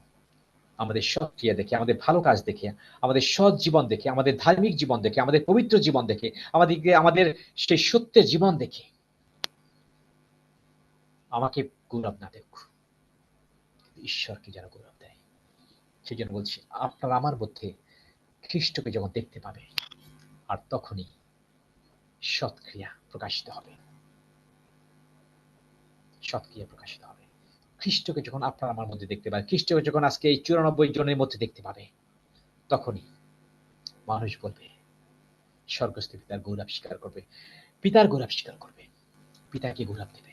আমাদের সৎক্রিয়া দেখে, আমাদের ভালো কাজ দেখে, আমাদের সৎ জীবন দেখে, আমাদের ধার্মিক জীবন দেখে, আমাদের পবিত্র জীবন দেখে, আমাদের সেই সত্যের জীবন দেখে আমাকে গৌরব না দেখ, ঈশ্বরকে যারা গৌরব দেয়। সেই জন্য বলছি, আপনার আমার মধ্যে খ্রিস্টকে যখন দেখতে পাবে, আর তখনই সৎক্রিয়া প্রকাশিত হবে। খ্রিস্টকে যখন আপনার আমার মধ্যে দেখতে পাবে, খ্রিস্টকে যখন আজকে এই 94 জনের মধ্যে দেখতে পাবে, তখনই মানুষ বলবে, স্বর্গস্থ পিতার গৌরব স্বীকার করবে, পিতার গৌরব স্বীকার করবে, পিতাকে গৌরব দেবে,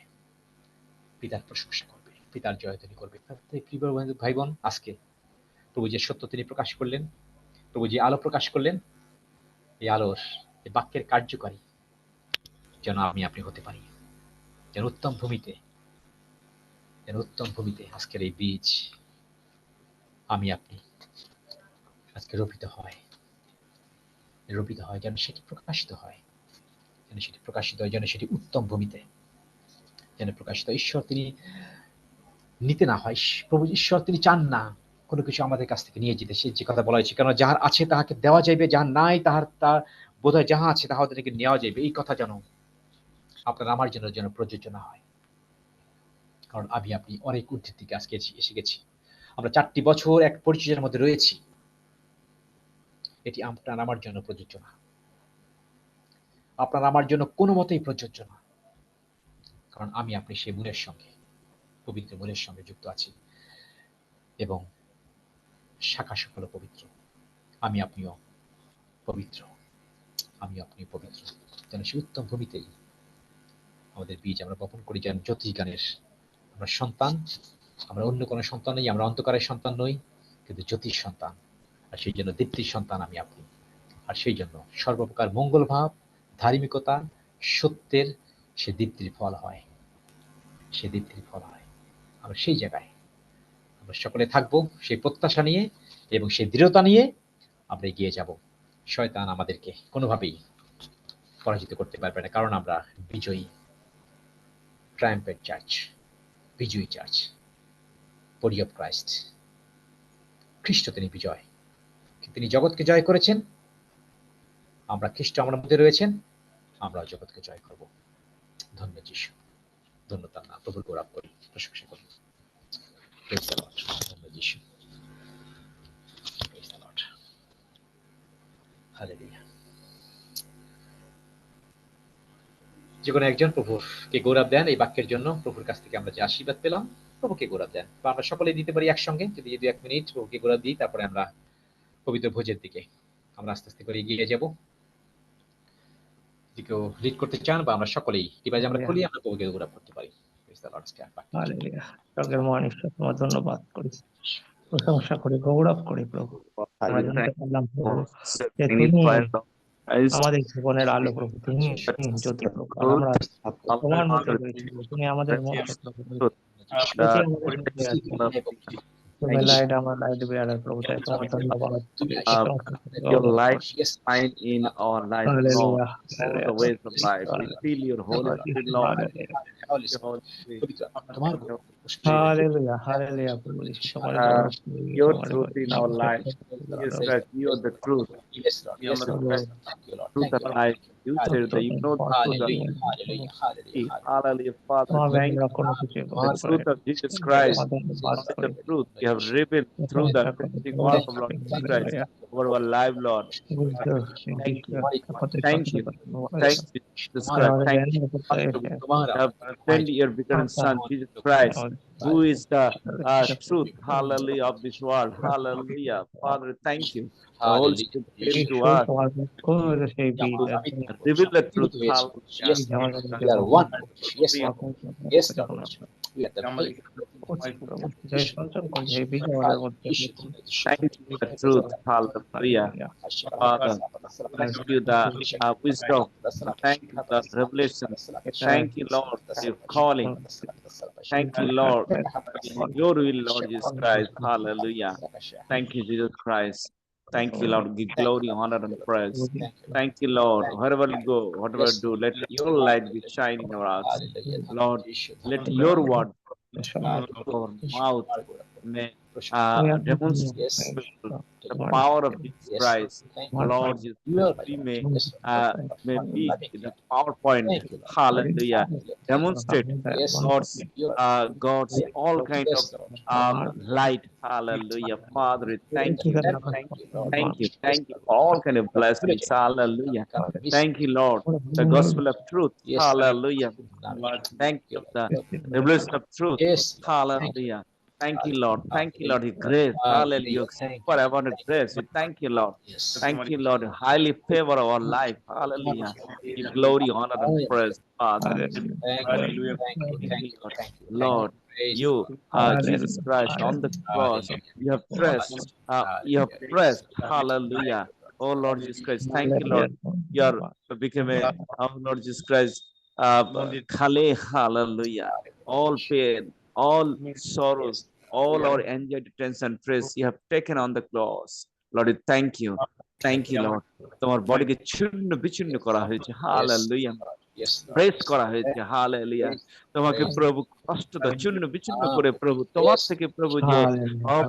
পিতার প্রশংসা করবে, পিতার জয়ধ্বনি করবে। প্রিয় ভাই বোন, আজকে প্রভু যে সত্য তিনি প্রকাশ করলেন, প্রভু যে আলো প্রকাশ করলেন, এই আলোর এই বাক্যের কার্যকারী যেন আমি আপনি হতে পারি, যেন উত্তম ভূমিতে আজকের এই বীজ আমি আপনি আজকে রোপিত হয়, যেন সেটি প্রকাশিত হয়, যেন সেটি উত্তম ভূমিতে যেন প্রকাশিত। ঈশ্বর তিনি নিতে না হয়, প্রভু ঈশ্বর তিনি চান না কোনো কিছু আমাদের কাছ থেকে নিয়ে যেতে। সে যে কথা বলা হয়েছে, কেন যাহার আছে তাহাকে দেওয়া যাইবে, যাহার নাই তার বোধহয় যাহা আছে তাহা তাদেরকে নেওয়া যাইবে। এই কথা যেন আপনার আমার জন্য যেন প্রযোজ্য না হয়, কারণ আমি আপনি অনেক ঊর্ধ্বের দিকে আজকে এসে গেছি। আমরা 4টি বছর এক পরিচয়ের মধ্যে রয়েছি, এটি আপনার আমার জন্য প্রযোজ্য না, আপনার আমার জন্য কোনো মতেই প্রযোজ্য না, কারণ আমি আপনি সেই মূলের সঙ্গে, পবিত্র মূলের সঙ্গে যুক্ত আছি এবং শাখা সকল পবিত্র। আমি আপনিও পবিত্র, যেন সে উত্তম ভূমিতেই আমাদের বীজ আমরা বপন করি, যেন জ্যোতির্গানের আমরা সন্তান, আমরা অন্য কোনো সন্তান নই, আমরা অন্ধকারের সন্তান নই, কিন্তু জ্যোতির সন্তান। আর সেই জন্য দীপ্তির সন্তান আমি আপনি। আর সেই জন্য সর্বপ্রকার মঙ্গল ভাব, ধার্মিকতা, সত্যের সে দীপ্তির ফল হয়, আমরা সেই জায়গায় আমরা সকলে থাকবো, সেই প্রত্যাশা নিয়ে এবং সেই দৃঢ়তা নিয়ে আমরা এগিয়ে যাব। শয়তান আমাদেরকে কোনোভাবেই পরাজিত করতে পারবে না, কারণ আমরা বিজয়ী, ট্রায়াম্পেন্ট চার্চ, বিজয়ী চার্চ, বডি অফ ক্রাইস্ট। খ্রিস্ট তিনি বিজয়, তিনি জগৎকে জয় করেছেন, আমরা খ্রিস্ট আমার মধ্যে রয়েছেন, আমরা জগৎকে জয় করব। ধন্য যিশু, ধন্য তার নাম। প্রভুর গৌরব করি, প্রশংসা করি। ধন্য যিশু, হালেলুয়া। যে কোনো একজন প্রভুকে গৌরব দেন এই বাক্যের জন্য। প্রভুর কাছ থেকে আমরা যে আশীর্বাদ পেলাম, প্রভুকে গৌরব দেন। বা আমরা সকলেই দিতে পারি একসঙ্গে, যদি 1 মিনিট প্রভুকে গৌরব দিই, তারপরে আমরা পবিত্র ভোজের দিকে আমরা আস্তে আস্তে করে এগিয়ে যাব। যদি কেউ লিড করতে চান, বা আমরা সকলেই ডিভাইস আমরা খুলি, আমরা প্রভুকে গৌরব করতে পারি। হালেলুয়া। স্বর্গের মহান ঈশ্বর, তোমার ধন্যবাদ করি, প্রশংসা করি, গৌরব করি প্রভু। আমরা জানতে পারলাম প্রভু যে তুমি আমাদের জীবনের আলো প্রভু, তুমি জ্যোতি প্রভু। আর আমরা তোমার মধ্যে রয়েছি, তুমি আমাদের মধ্যে প্রভু, জ্যোতি আমাদের মধ্যে আছে। তুমি লাইট, আমার লাইট বেয়ারার প্রভু, তাই তোমার ধন্যবাদ। Your light shine in our life, Lord. Hallelujah, All the ways of life. We feel your Holy Spirit, Lord. তোমার Hallelujah, hallelujah, প্রভু যিশু তোমার Uh, গৌরব করি, your তোমার truth in our life. Jesus Christ, you are the truth. Yes, Lord. Yes, Jesus Lord. Christ, Thank you, Lord. truth Thank and you, Lord. life. You said that you know the truth and Hallelujah. Hallelujah. Hallelujah. life. Hallelujah, Father. তোমাদের Thank আমরা you. কোনো কিছু The করতে পারি truth না। of Jesus Christ. তোমাদের বাদ Father, করি the truth you have revealed through the প্রশংসা করি finished গৌরব work of করি Lord Jesus তোমাদের Christ over our life, Lord. বুঝতে Thank নির্দিষ্ট you. পথে Thank শাসন you. করে Thank you, Jesus Christ. আমাদের Thank জ্ঞানের you. উপরে এসে You have sent your begotten Son, Jesus Christ, who is the truth, hallelujah, of this world. Hallelujah. Father, thank you. The Holy Spirit came to us সেই বীজ and revealed the truth. Hallelujah. Yes, Lord. We are one. Yes, Lord. Yes, Lord. We are the big. সঞ্চার করে সেই বীজ আমাদের মধ্যে Thank you for the truth. Hallelujah. Father, thank you the wisdom. Thank you the revelation. Thank you, Lord, for your calling. Thank you, Lord. Your will, Lord Jesus Christ. Hallelujah. Thank you, Jesus Christ. Thank you, Lord. Give glory, honor, and praise. Thank you, Lord. Wherever we go, whatever we do, let your light be shining in our hearts. Lord, let your word out of our mouth may demonstrate the power of Jesus Christ. Lord Jesus Christ, we may be the PowerPoint. Hallelujah. Demonstrate God's all kind of light. Hallelujah. Father, thank you. Thank you for all kind of blessings. Hallelujah. Thank you, Lord. The gospel of truth. Hallelujah. Thank you, the revelation of truth. Hallelujah. Thank you, Lord. Thank you, Lord. Your grace. Hallelujah. For abundant grace. We thank you, Lord. Thank you, Lord. Highly favor our life. Hallelujah. Give glory, honor, and praise, Father. Lord, you, Jesus Christ, on the cross, you have pressed. Hallelujah. Oh Lord Jesus Christ, thank you, Lord. You are becoming, oh Lord Jesus Christ, Khale, hallelujah. All pain, all sorrows, all our anxiety, tension, stress, you have taken on the cross. Lord, we thank you. Thank you, Lord. তোমার বডিকে ছিন্ন বিচ্ছিন্ন করা হয়েছে, হালেলুয়া। প্রেস করা হয়েছে, হালেলুয়া। তোমাকে প্রভু কষ্টটা চূর্ণ বিচ্ছিন্ন করে প্রভু তোমার থেকে প্রভু যে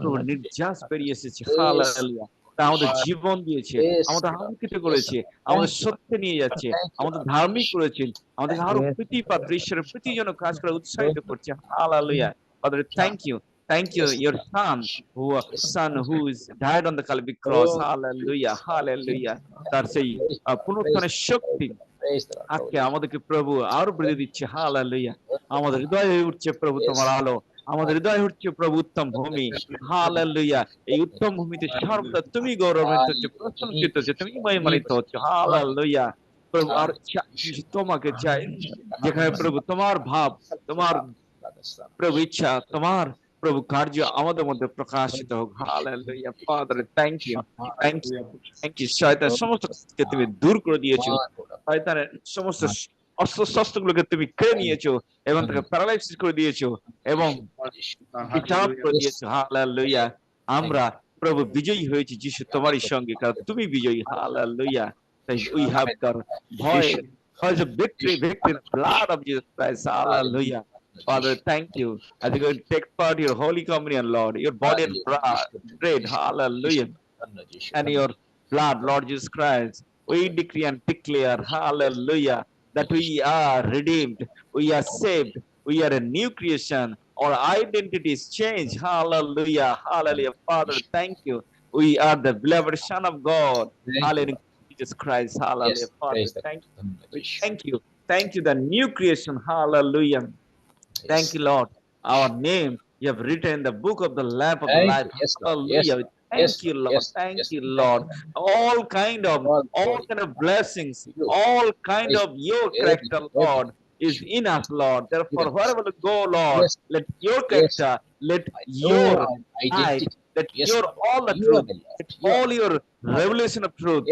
প্রভু নির্যাস বেরিয়ে এসেছে, হালেলুয়া। তা আমাদের জীবন দিয়েছে, আমাদের আলোকিত করেছে, আমাদের সত্যে নিয়ে যাচ্ছে, আমাদের ধার্মিক করেছেন, আমাদের আরো প্রীতিপাত্র ঈশ্বরের প্রীতিজনক কাজ করে উৎসাহিত করছে, hallelujah. Father, thank you. Thank you, your son who is died on the Calvary cross. Hallelujah, hallelujah. তার সেই পুনরুত্থানের শক্তি আজকে আমাদেরকে প্রভু আরো বেড়ে দিচ্ছে, হালেলুয়া। আমাদের হৃদয়ে উঠছে প্রভু তোমার আলো, আমাদের হৃদয়ে উঠছে প্রভু উত্তম ভূমি, হালেলুয়া। এই উত্তম ভূমিতে সর্বদা তুমি গৌরবান্বিত হচ্ছে, প্রশংসিত হচ্ছে, তুমি মহিমান্বিত হচ্ছে, হালেলুয়া। প্রভু আর তোমাকে চাই, যেখানে প্রভু তোমার ভাব, তোমার প্রভু ইচ্ছা, তোমার প্রভু কার্য আমাদের মধ্যে প্রকাশিত হোক, hallelujah. Father, thank you, thank you, thank you. শয়তানের সমস্ত কাজকে তুমি দূর করে দিয়েছো, শয়তানের সমস্ত অস্ত্রশস্ত্রগুলোকে তুমি কেড়ে নিয়েছো এবং তাকে প্যারালাইসিস করে দিয়েছো এবং বিচার করে দিয়েছো, হালেলুয়া। আমরা প্রভু বিজয়ী হয়েছি যিশু তোমারই সঙ্গে, কারণ তুমি বিজয়ী, হালেলুয়া। তাই we have got voice of victory, victory, blood of Jesus Christ, hallelujah. Father, thank you. As you go to take part your Holy Communion, Lord, your body and bread, hallelujah, and your blood, Lord Jesus Christ, we decree and declare, hallelujah, that we are redeemed, we are saved, we are a new creation, our identity is changed, hallelujah, hallelujah. Father, thank you. We are the beloved Son of God, hallelujah, Jesus Christ, hallelujah. Father, thank you. Thank you. Thank you, the new creation, hallelujah. Thank you, Lord. Our name you have written in the book of the Lamb of the life. Hallelujah. Thank you, Lord. Thank you, Lord. All kind of blessings, all kind of your character, Lord, is in us, Lord. Therefore, wherever we go, Lord, let your character, let your light, let your all the truth, let all your revelation of truth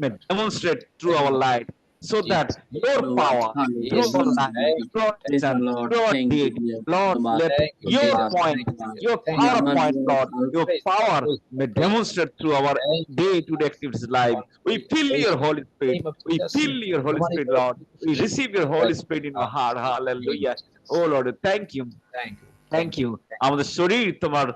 may demonstrate through our light, so that your power through our life, through our action, through our deed, Lord, let your point, your PowerPoint, Lord, your power may demonstrate through our day-to-day activities life. We feel your Holy Spirit. We feel your Holy Spirit, Lord. We receive your Holy Spirit in our heart. Hallelujah. Oh Lord, thank you. Thank you. আমাদের শরীর তোমার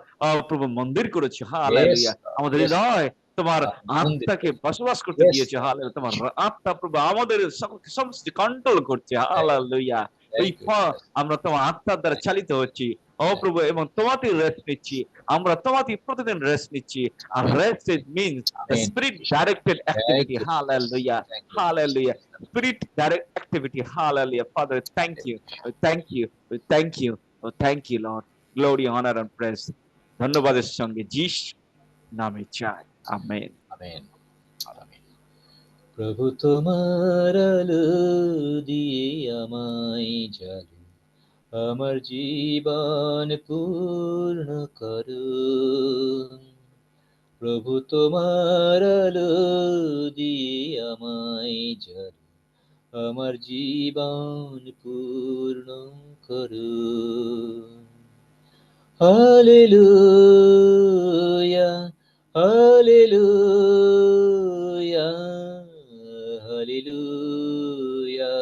প্রভু মন্দির করেছে, Yes, হালেলুয়া। Lord. আমাদের Yes, হৃদয় তোমার মন্দির আত্মাকে করেছে। বসবাস করতে Yes, দিয়েছে, Lord. হালেলুয়া। তোমার আত্মা প্রভু আমাদের সকলকে সমস্ত কন্ট্রোল করছে, হালেলুয়া। ওই Thank you, Jesus. আমরা তোমার আত্মার দ্বারা চালিত হচ্ছি, ও প্রভু, এবং তোমাতেই রেস্ট নিচ্ছি। আমরা তোমাতেই প্রতিদিন রেস্ট নিচ্ছি। আর rest it means the Amen. Spirit directed Thank activity, you, Jesus. Hallelujah, Thank you, hallelujah. Jesus. Spirit direct activity, hallelujah. Father, thank you, thank you, thank you, thank you, Lord. Glory, honor, and praise. ধন্যবাদের সঙ্গে যিশ নামে চাই, আমেন। Amen. Amen. প্রভু তোমার আলো দিয়ে আমায় জ্বালো, আমার জীবন পূর্ণ করো। প্রভু তোমার আলো দিয়ে আমায় জ্বালো, আমার জীবন পূর্ণ করো। হালেলুয়া, হালেলুয়া, হালেলুয়া,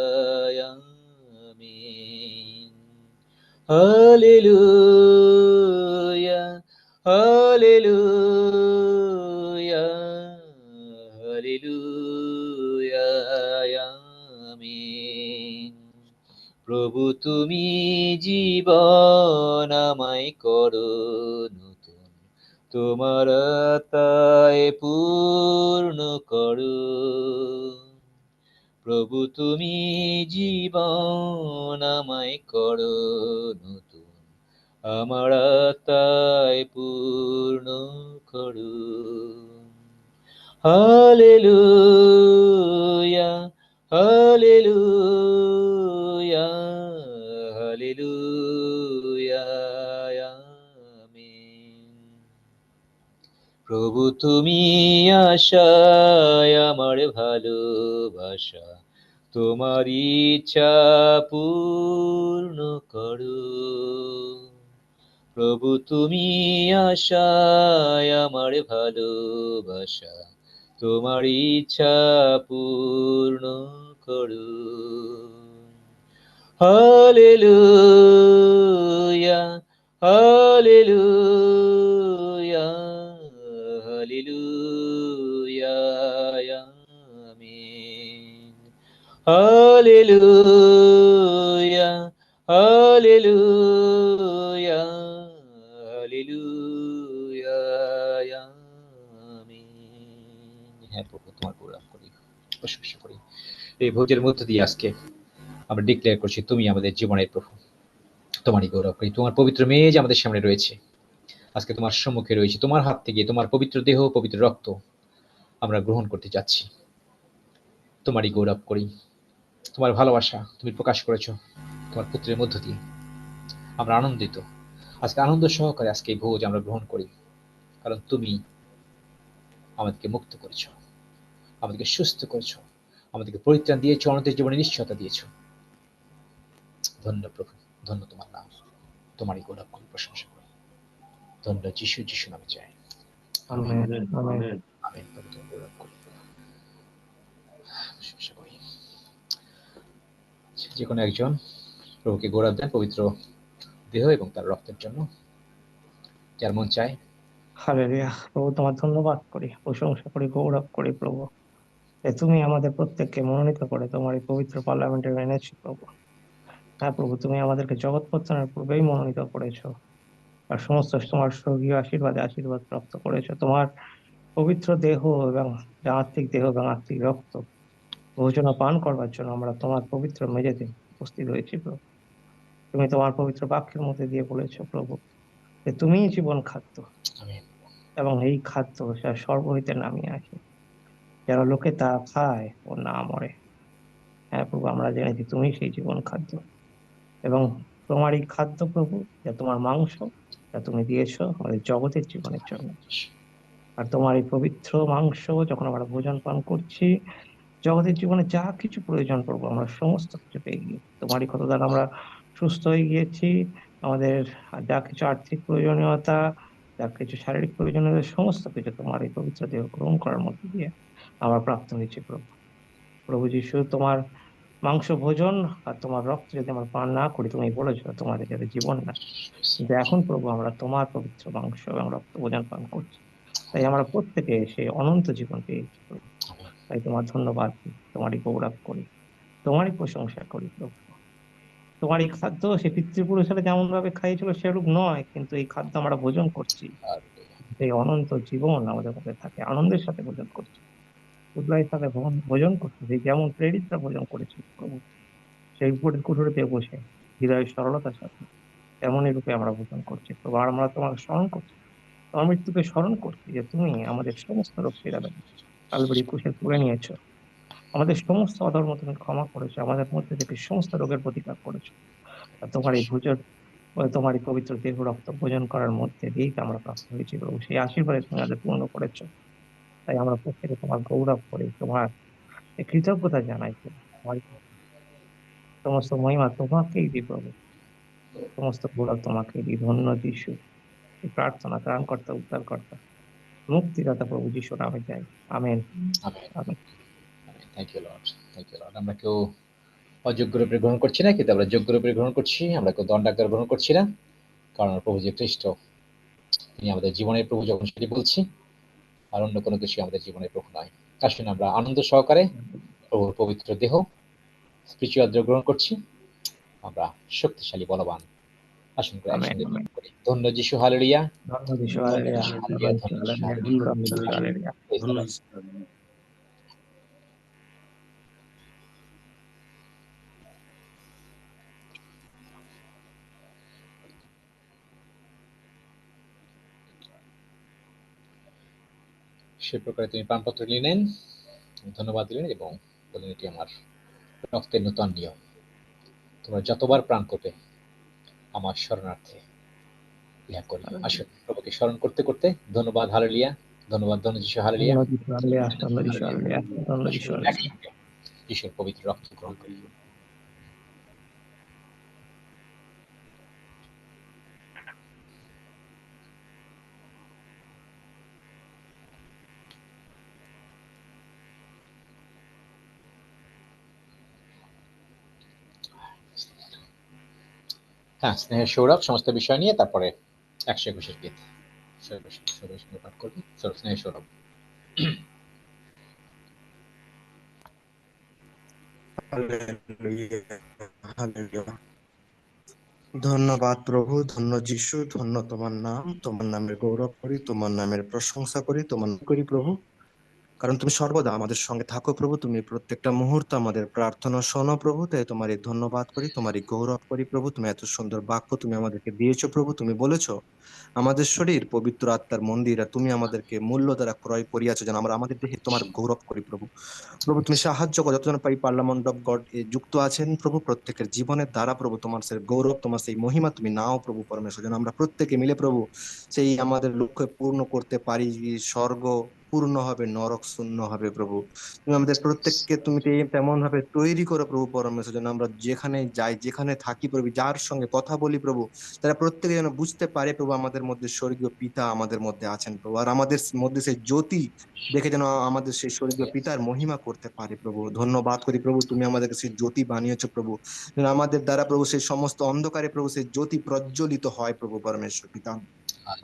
আমিন। হালেলুয়া, হালেলুয়া, হালেলুয়া, আমিন। প্রভু তুমি জীবন আমায় করো নতুন, তোমার আত্মায় পূর্ণ করো। প্রভু তুমি জীবন আমায় করো নতুন, আমার আত্মায় পূর্ণ করো। হালেলুয়া, হালেলুয়া, হালেলুয়া, আমিন। প্রভু তুমি আশায় আমার ভালোবাসা, তোমার ইচ্ছা পূর্ণ করো। প্রভু তুমি আশায় আমার ভালোবাসা, তোমার ইচ্ছা পূর্ণ করো। হালেলুয়া, হালেলুয়া, হালেলুয়া, আমিন। হালেলুয়া, হালেলুয়া, হালেলুয়া, আমিন। হ্যাঁ প্রভু, তোমার গৌরব করি, প্রশংসা করি। এই ভোজের মধ্য দিয়ে আজকে আমরা ডিক্লেয়ার করছি তুমি আমাদের জীবনের প্রভু, তোমারই গৌরব করি। তোমার পবিত্র মেয়ে আমাদের সামনে রয়েছে, আজকে তোমার সম্মুখে রয়েছে, তোমার হাত থেকে তোমার পবিত্র দেহ, পবিত্র রক্ত আমরা গ্রহণ করতে যাচ্ছি। তোমারই গৌরব করি। তোমার ভালোবাসা তুমি প্রকাশ করেছো তোমার পুত্রের মধ্য দিয়ে, আমরা আনন্দিত। আজকে আনন্দ সহকারে আজকে এই ভোজ আমরা গ্রহণ করি, কারণ তুমি আমাদেরকে মুক্ত করেছো, আমাদেরকে সুস্থ করেছো, আমাদেরকে পরিত্রাণ দিয়েছো, অনন্তের জীবনে নিশ্চয়তা দিয়েছো। ধন্য প্রভু, ধন্য তোমার নাম, তোমারই গৌরব করি, প্রশংসা করি। ধন্য যিশু, যিশু নামে চাই, আমেন, আমেন। আমেন। প্রভু তোমার গৌরব করি, প্রশংসা করি। যে কোনো একজন প্রভুকে গৌরব দেন পবিত্র দেহ এবং তার রক্তের জন্য, যার মন চায়। হালেলুয়া। প্রভু তোমার ধন্যবাদ করি, প্রশংসা করি, গৌরব করি প্রভু, যে তুমি আমাদের প্রত্যেককে মনোনীত করে তোমার এই পবিত্র পার্লামেন্টে এনেছো প্রভু। হ্যাঁ প্রভু, তুমি আমাদেরকে জগৎ পত্তনের পূর্বেই মনোনীত করেছো, আর সমস্ত তোমার স্বর্গীয় আশীর্বাদে আশীর্বাদ প্রাপ্ত করেছো। তোমার পবিত্র দেহ এবং আত্মিক দেহ এবং আত্মিক রক্ত ভোজন ও পান করবার জন্য আমরা তোমার পবিত্র মেঝেতে উপস্থিত হয়েছি প্রভু। তুমি তোমার পবিত্র বাক্যের মধ্যে দিয়ে বলেছো প্রভু যে তুমিই জীবন খাদ্য, আমেন। এবং এই খাদ্য যা স্বর্গ হইতে নামিয়ে আসে, যারা লোকে তা খায় ও না মরে। হ্যাঁ প্রভু, আমরা জেনেছি তুমি সেই জীবন খাদ্য, এবং তোমার এই খাদ্য প্রভু, যা তোমার মাংস, যা তুমি দিয়েছো আমাদের জগতের জীবনের জন্য। আর তোমার এই পবিত্র মাংস যখন আমরা ভোজন পান করছি, জগতের জীবনে যা কিছু প্রয়োজন পড়বো আমরা সমস্ত কিছু পেয়ে গিয়েছি। তোমারই কত দ্বারা আমরা সুস্থ হয়ে গিয়েছি। আমাদের যা কিছু আর্থিক প্রয়োজনীয়তা, যা কিছু শারীরিক প্রয়োজনীয়তা, সমস্ত কিছু তোমার এই পবিত্র দেহ গ্রহণ করার মধ্যে দিয়ে আমরা প্রাপ্ত হয়েছি প্রভু। প্রভু যিশু, তোমার মাংস ভোজন আর তোমার রক্ত যদি আমরা পান না করি, তুমি বলেছো তোমাদের যাতে জীবন না। কিন্তু এখন প্রভু আমরা তোমার পবিত্র মাংস এবং রক্ত ভোজন পান করছি, তাই আমরা প্রত্যেকে সেই অনন্ত জীবন পেয়েছি প্রভু। তাই তোমার ধন্যবাদ দিই, তোমারই গৌরব করি, তোমারই প্রশংসা করি প্রভু। তোমার এই খাদ্য সে পিতৃপুরুষেরা যেমন ভাবে খাইয়েছিল সেরূপ নয়, কিন্তু এই খাদ্য আমরা ভোজন করছি, সেই অনন্ত জীবন আমাদের মধ্যে থাকে, আনন্দের সাথে ভোজন করছি, উল্লাসের সাথে ভোজন করছি, সেই যেমন প্রেরিতরা ভোজন করেছিল প্রভু, সেই উপরের কুঠুরিতে বসে হৃদয়ের সরলতার সাথে তেমনই রূপে আমরা ভোজন করছি প্রভু। আর আমরা তোমাকে স্মরণ করছি, তোমার মৃত্যুকে স্মরণ করছি, যে তুমি আমাদের সমস্ত রোগ পীড়া কালবরি কুশে তুলে নিয়েছো, আমাদের সমস্ত অধর্ম তুমি ক্ষমা করেছো, আমাদের মধ্যে থেকে সমস্ত রোগের প্রতিকার করেছো। আর তোমার এই ভোজন, তোমার এই পবিত্র দেহ রক্ত ভোজন করার মধ্যে দিয়েই তো আমরা প্রাপ্ত হয়েছি প্রভু, সেই আশীর্বাদে তুমি আমাদের পূর্ণ করেছো। তাই আমরা প্রত্যেকে তোমার গৌরব করি, তোমার এই কৃতজ্ঞতা জানাই প্রভু। তোমার সমস্ত মহিমা তোমাকেই দিই প্রভু, সমস্ত গৌরব তোমাকে দিই। ধন্য যিশু, এই প্রার্থনা ত্রাণকর্তা, উদ্ধারকর্তা, মুক্তিদাতা প্রভু যিশুর নামে যাই, amen. Amen. Thank you Lord, thank you Lord. আমরা কেউ অযোগ্য রূপে গ্রহণ করছি না, কিন্তু আমরা যোগ্য রূপে গ্রহণ করছি। আমরা কেউ দণ্ডাকার গ্রহণ করছি না, কারণ প্রভু যে খ্রিস্ট, তিনি আমাদের জীবনের প্রভু, যখন সেটি বলছি, আর অন্য কোনো কিছু আমাদের জীবনের প্রভু নয়। আসুন আমরা আনন্দ সহকারে প্রভুর পবিত্র দেহ স্পিরিচুয়াল গ্রহণ করছি, আমরা শক্তিশালী বলবান। আসুন করে আমেন। একসঙ্গে গ্রহণ করি। ধন্য যিশু, হালেলুয়া। ধন্য যিশু, হালেলুয়া। ধন্য যিশু, হালেলুয়া। ধন্য যিশু, হালেলুয়া। সে প্রকারে তিনি প্রাণপত্র নিলেন, ধন্যবাদ দিলেন এবং বললেন, এটি আমার রক্তের নূতন নিয়ম, তোমরা যতবার প্রাণ করবে আমার শরণার্থে ইহা করি। আসুন প্রভুকে স্মরণ করতে করতে ধন্যবাদ, হালেলুয়া, ধন্যবাদ, ধন্য যিশু, হালেলুয়া। ধন্য যিশু, হালেলুয়া। ধন্য যিশু, হালেলুয়া। ধন্য যিশু, হালেলুয়া। একসঙ্গে যিশুর পবিত্র রক্ত গ্রহণ করি। হ্যাঁ, স্নেহের সৌরভ সমস্ত বিষয় নিয়ে তারপরে 121 গীত সঙ্গে পাঠ করবে। স্নেহের সৌরভ। ধন্যবাদ প্রভু, ধন্য যিশু, ধন্য তোমার নাম, তোমার নামের গৌরব করি, তোমার নামের প্রশংসা করি, তোমার নাম করি প্রভু, কারণ তুমি সর্বদা আমাদের সঙ্গে থাকো প্রভু। তুমি প্রত্যেকটা মুহূর্ত আমাদের প্রার্থনা শোনো প্রভু, তাই তোমারই ধন্যবাদ করি, তোমারই গৌরব করি প্রভু। তুমি এত সুন্দর বাক্য তুমি আমাদেরকে দিয়েছো প্রভু। তুমি বলেছো আমাদের শরীর পবিত্র আত্মার মন্দির, আর তুমি আমাদেরকে মূল্য দ্বারা ক্রয় করিয়াছো, যেন আমরা আমাদের দেহে তোমার গৌরব করি প্রভু। প্রভু তুমি সাহায্য করো, যতজন পাই পার্লামেন্ট অফ গড যুক্ত আছেন প্রভু, প্রত্যেকের জীবনের দ্বারা প্রভু তোমার সেই গৌরব, তোমার সেই মহিমা তুমি নাও প্রভু পরমেশ্বর, যেন আমরা প্রত্যেকে মিলে প্রভু সেই আমাদের লক্ষ্য পূর্ণ করতে পারি। স্বর্গ পূর্ণ হবে, নরক শূন্য হবে প্রভু। তুমি আমাদের প্রত্যেককে তুমি তেমন ভাবে তৈরি করো প্রভু পরমেশ্বর, যেন আমরা যেখানে যাই, যেখানে থাকি প্রভু, যার সঙ্গে কথা বলি প্রভু, তারা প্রত্যেকে যেন বুঝতে পারে প্রভু আমাদের মধ্যে স্বর্গীয় পিতা আমাদের মধ্যে আছেন প্রভু, আর আমাদের মধ্যে সেই জ্যোতি দেখে যেন আমাদের সেই স্বর্গীয় পিতার মহিমা করতে পারে প্রভু। ধন্যবাদ করি প্রভু, তুমি আমাদেরকে সেই জ্যোতি বানিয়েছো প্রভু, যেন আমাদের দ্বারা প্রভু সেই সমস্ত অন্ধকারে প্রভু সেই জ্যোতি প্রজ্বলিত হয় প্রভু পরমেশ্বর পিতা।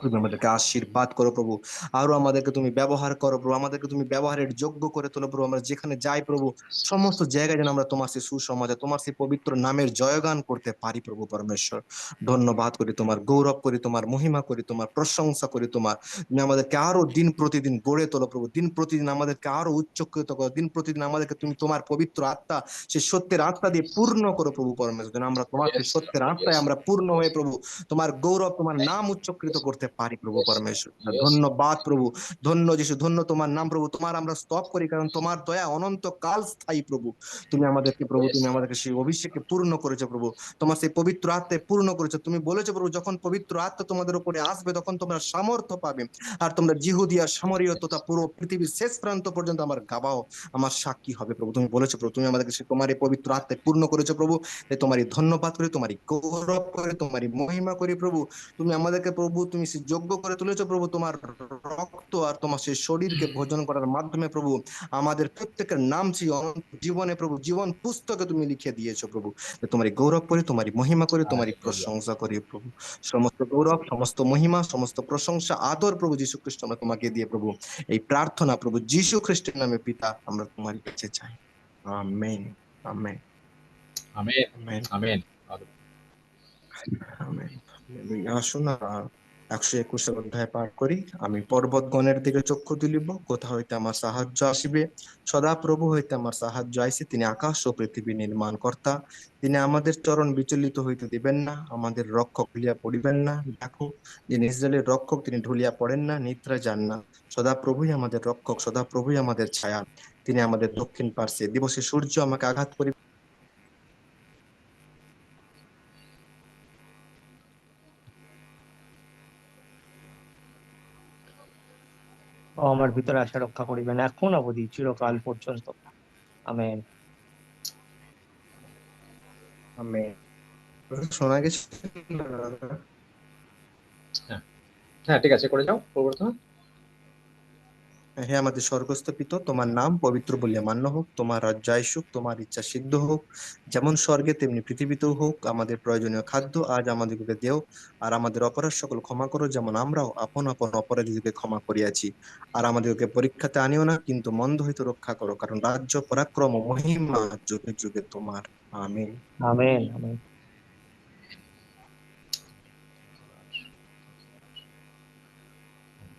তুমি আমাদেরকে আশীর্বাদ করো প্রভু, আরো আমাদেরকে তুমি ব্যবহার করো প্রভু, আমাদেরকে তুমি ব্যবহারের যোগ্য করে তোলো প্রভু। আমরা যেখানে যাই প্রভু, সমস্ত জায়গায় যেন আমরা তোমার সেই সুসমাজে তোমার সেই পবিত্র নামের জয়গান করতে পারি প্রভু পরমেশ্বর। ধন্যবাদ করি, তোমার গৌরব করি, তোমার মহিমা করি, তোমার প্রশংসা করি। তুমি আমাদেরকে আরো দিন প্রতিদিন গড়ে তোলো প্রভু, দিন প্রতিদিন আমাদেরকে আরো উচ্চকৃত করো, দিন প্রতিদিন আমাদেরকে তুমি তোমার পবিত্র আত্মা, সেই সত্যের আত্মা দিয়ে পূর্ণ করো প্রভু পরমেশ্বর, যেন আমরা তোমার সেই সত্যের আত্মায় আমরা পূর্ণ হয়ে প্রভু তোমার গৌরব, তোমার নাম উচ্চকৃত করতে পারি প্রভু পরমেশ্বর। ধন্যবাদ প্রভু, ধন্য যিশু, ধন্য তোমার নাম প্রভু। তোমার আমরা স্তব করি, কারণ তোমার দয়া অনন্ত কাল স্থায়ী প্রভু। তুমি আমাদেরকে প্রভু, তুমি আমাদেরকে সেই অভিষেকে পূর্ণ করেছো প্রভু, তোমার সেই পবিত্র আত্মায় পূর্ণ করেছো। তুমি বলেছো প্রভু, যখন পবিত্র আত্মা তোমাদের উপরে আসবে তখন তোমরা সামর্থ্য পাবে, আর তোমরা জিহুদিয়া সামরীয় তথা পুরো পৃথিবীর শেষ প্রান্ত পর্যন্ত আমার গাবাও, আমার সাক্ষী হবে প্রভু। তুমি বলেছো প্রভু, তুমি আমাদেরকে তোমার এই পবিত্র আত্মায় পূর্ণ করেছো প্রভু। তাই তোমারই ধন্যবাদ করি, তোমারই গৌরব করি, তোমারই মহিমা করি প্রভু। তুমি আমাদেরকে প্রভু, তুমি তুমি সে যোগ্য করে তুলেছো প্রভু তোমার রক্ত আর তোমার সেই শরীরকে ভোজন করার মাধ্যমে প্রভু আমাদের প্রত্যেকের নাম সেই অনন্ত জীবনে প্রভু জীবন পুস্তকে তুমি লিখে দিয়েছো প্রভু। তোমারই গৌরব করি, তোমারই মহিমা করি, তোমারই প্রশংসা করি প্রভু। সমস্ত গৌরব, সমস্ত মহিমা, সমস্ত প্রশংসা, আদর প্রভু যীশু খ্রিস্ট আমরা তোমাকে দিয়ে প্রভু এই প্রার্থনা প্রভু যীশু খ্রিস্টের নামে পিতা আমরা তোমার কাছে চাই। Amen amen amen amen amen. Amen. আসুন 121 অধ্যায় পাঠ করি। আমি পর্বতগণের দিকে চক্ষু তুলিব, কোথা হইতে আমার সাহায্য আসিবে। সদা প্রভু হইতে আমার সাহায্য আইছে। তিনি আকাশ ও পৃথিবী নির্মাণ কর্তা। তিনি আমাদের চরণ বিচলিত হইতে দিবেন না, আমাদের রক্ষক ঢুলিয়া পড়িবেন না। দেখো, যিনি ইসরায়েলের রক্ষক তিনি ঢুলিয়া পড়েন না, নিদ্রা যান না। সদা প্রভুই আমাদের রক্ষক, সদা প্রভুই আমাদের ছায়া। তিনি আমাদের দক্ষিণ পার্শ্বে। দিবসে সূর্য আমাকে আঘাত করিবে। ও আমার ভিতরে আশা রক্ষা করিবেন এখন অবধি চিরকাল পর্যন্ত। আমেন। আমেন। শোনা গেছে? হ্যাঁ, ঠিক আছে, করে যাও পরিবর্তন। হে আমাদের স্বর্গস্থ পিতা, তোমার নাম পবিত্র বলিয়া মান্য হোক, তোমার রাজ্য আইসুক, তোমার ইচ্ছা সিদ্ধ হোক, যেমন স্বর্গে তেমনি পৃথিবীতেও হোক। আমাদের প্রয়োজনীয় খাদ্য আজ আমাদেরকে দেও, আর আমাদের অপরাধ সকল ক্ষমা করো, যেমন আমরাও আপন আপন অপরাধীদেরকে ক্ষমা করিয়াছি। আর আমাদেরকে পরীক্ষাতে আনিও না, কিন্তু মন্দ হইতে রক্ষা করো, কারণ রাজ্য, পরাক্রম ও মহিমা যুগে যুগে তোমার। আমিন আমেন আমেন।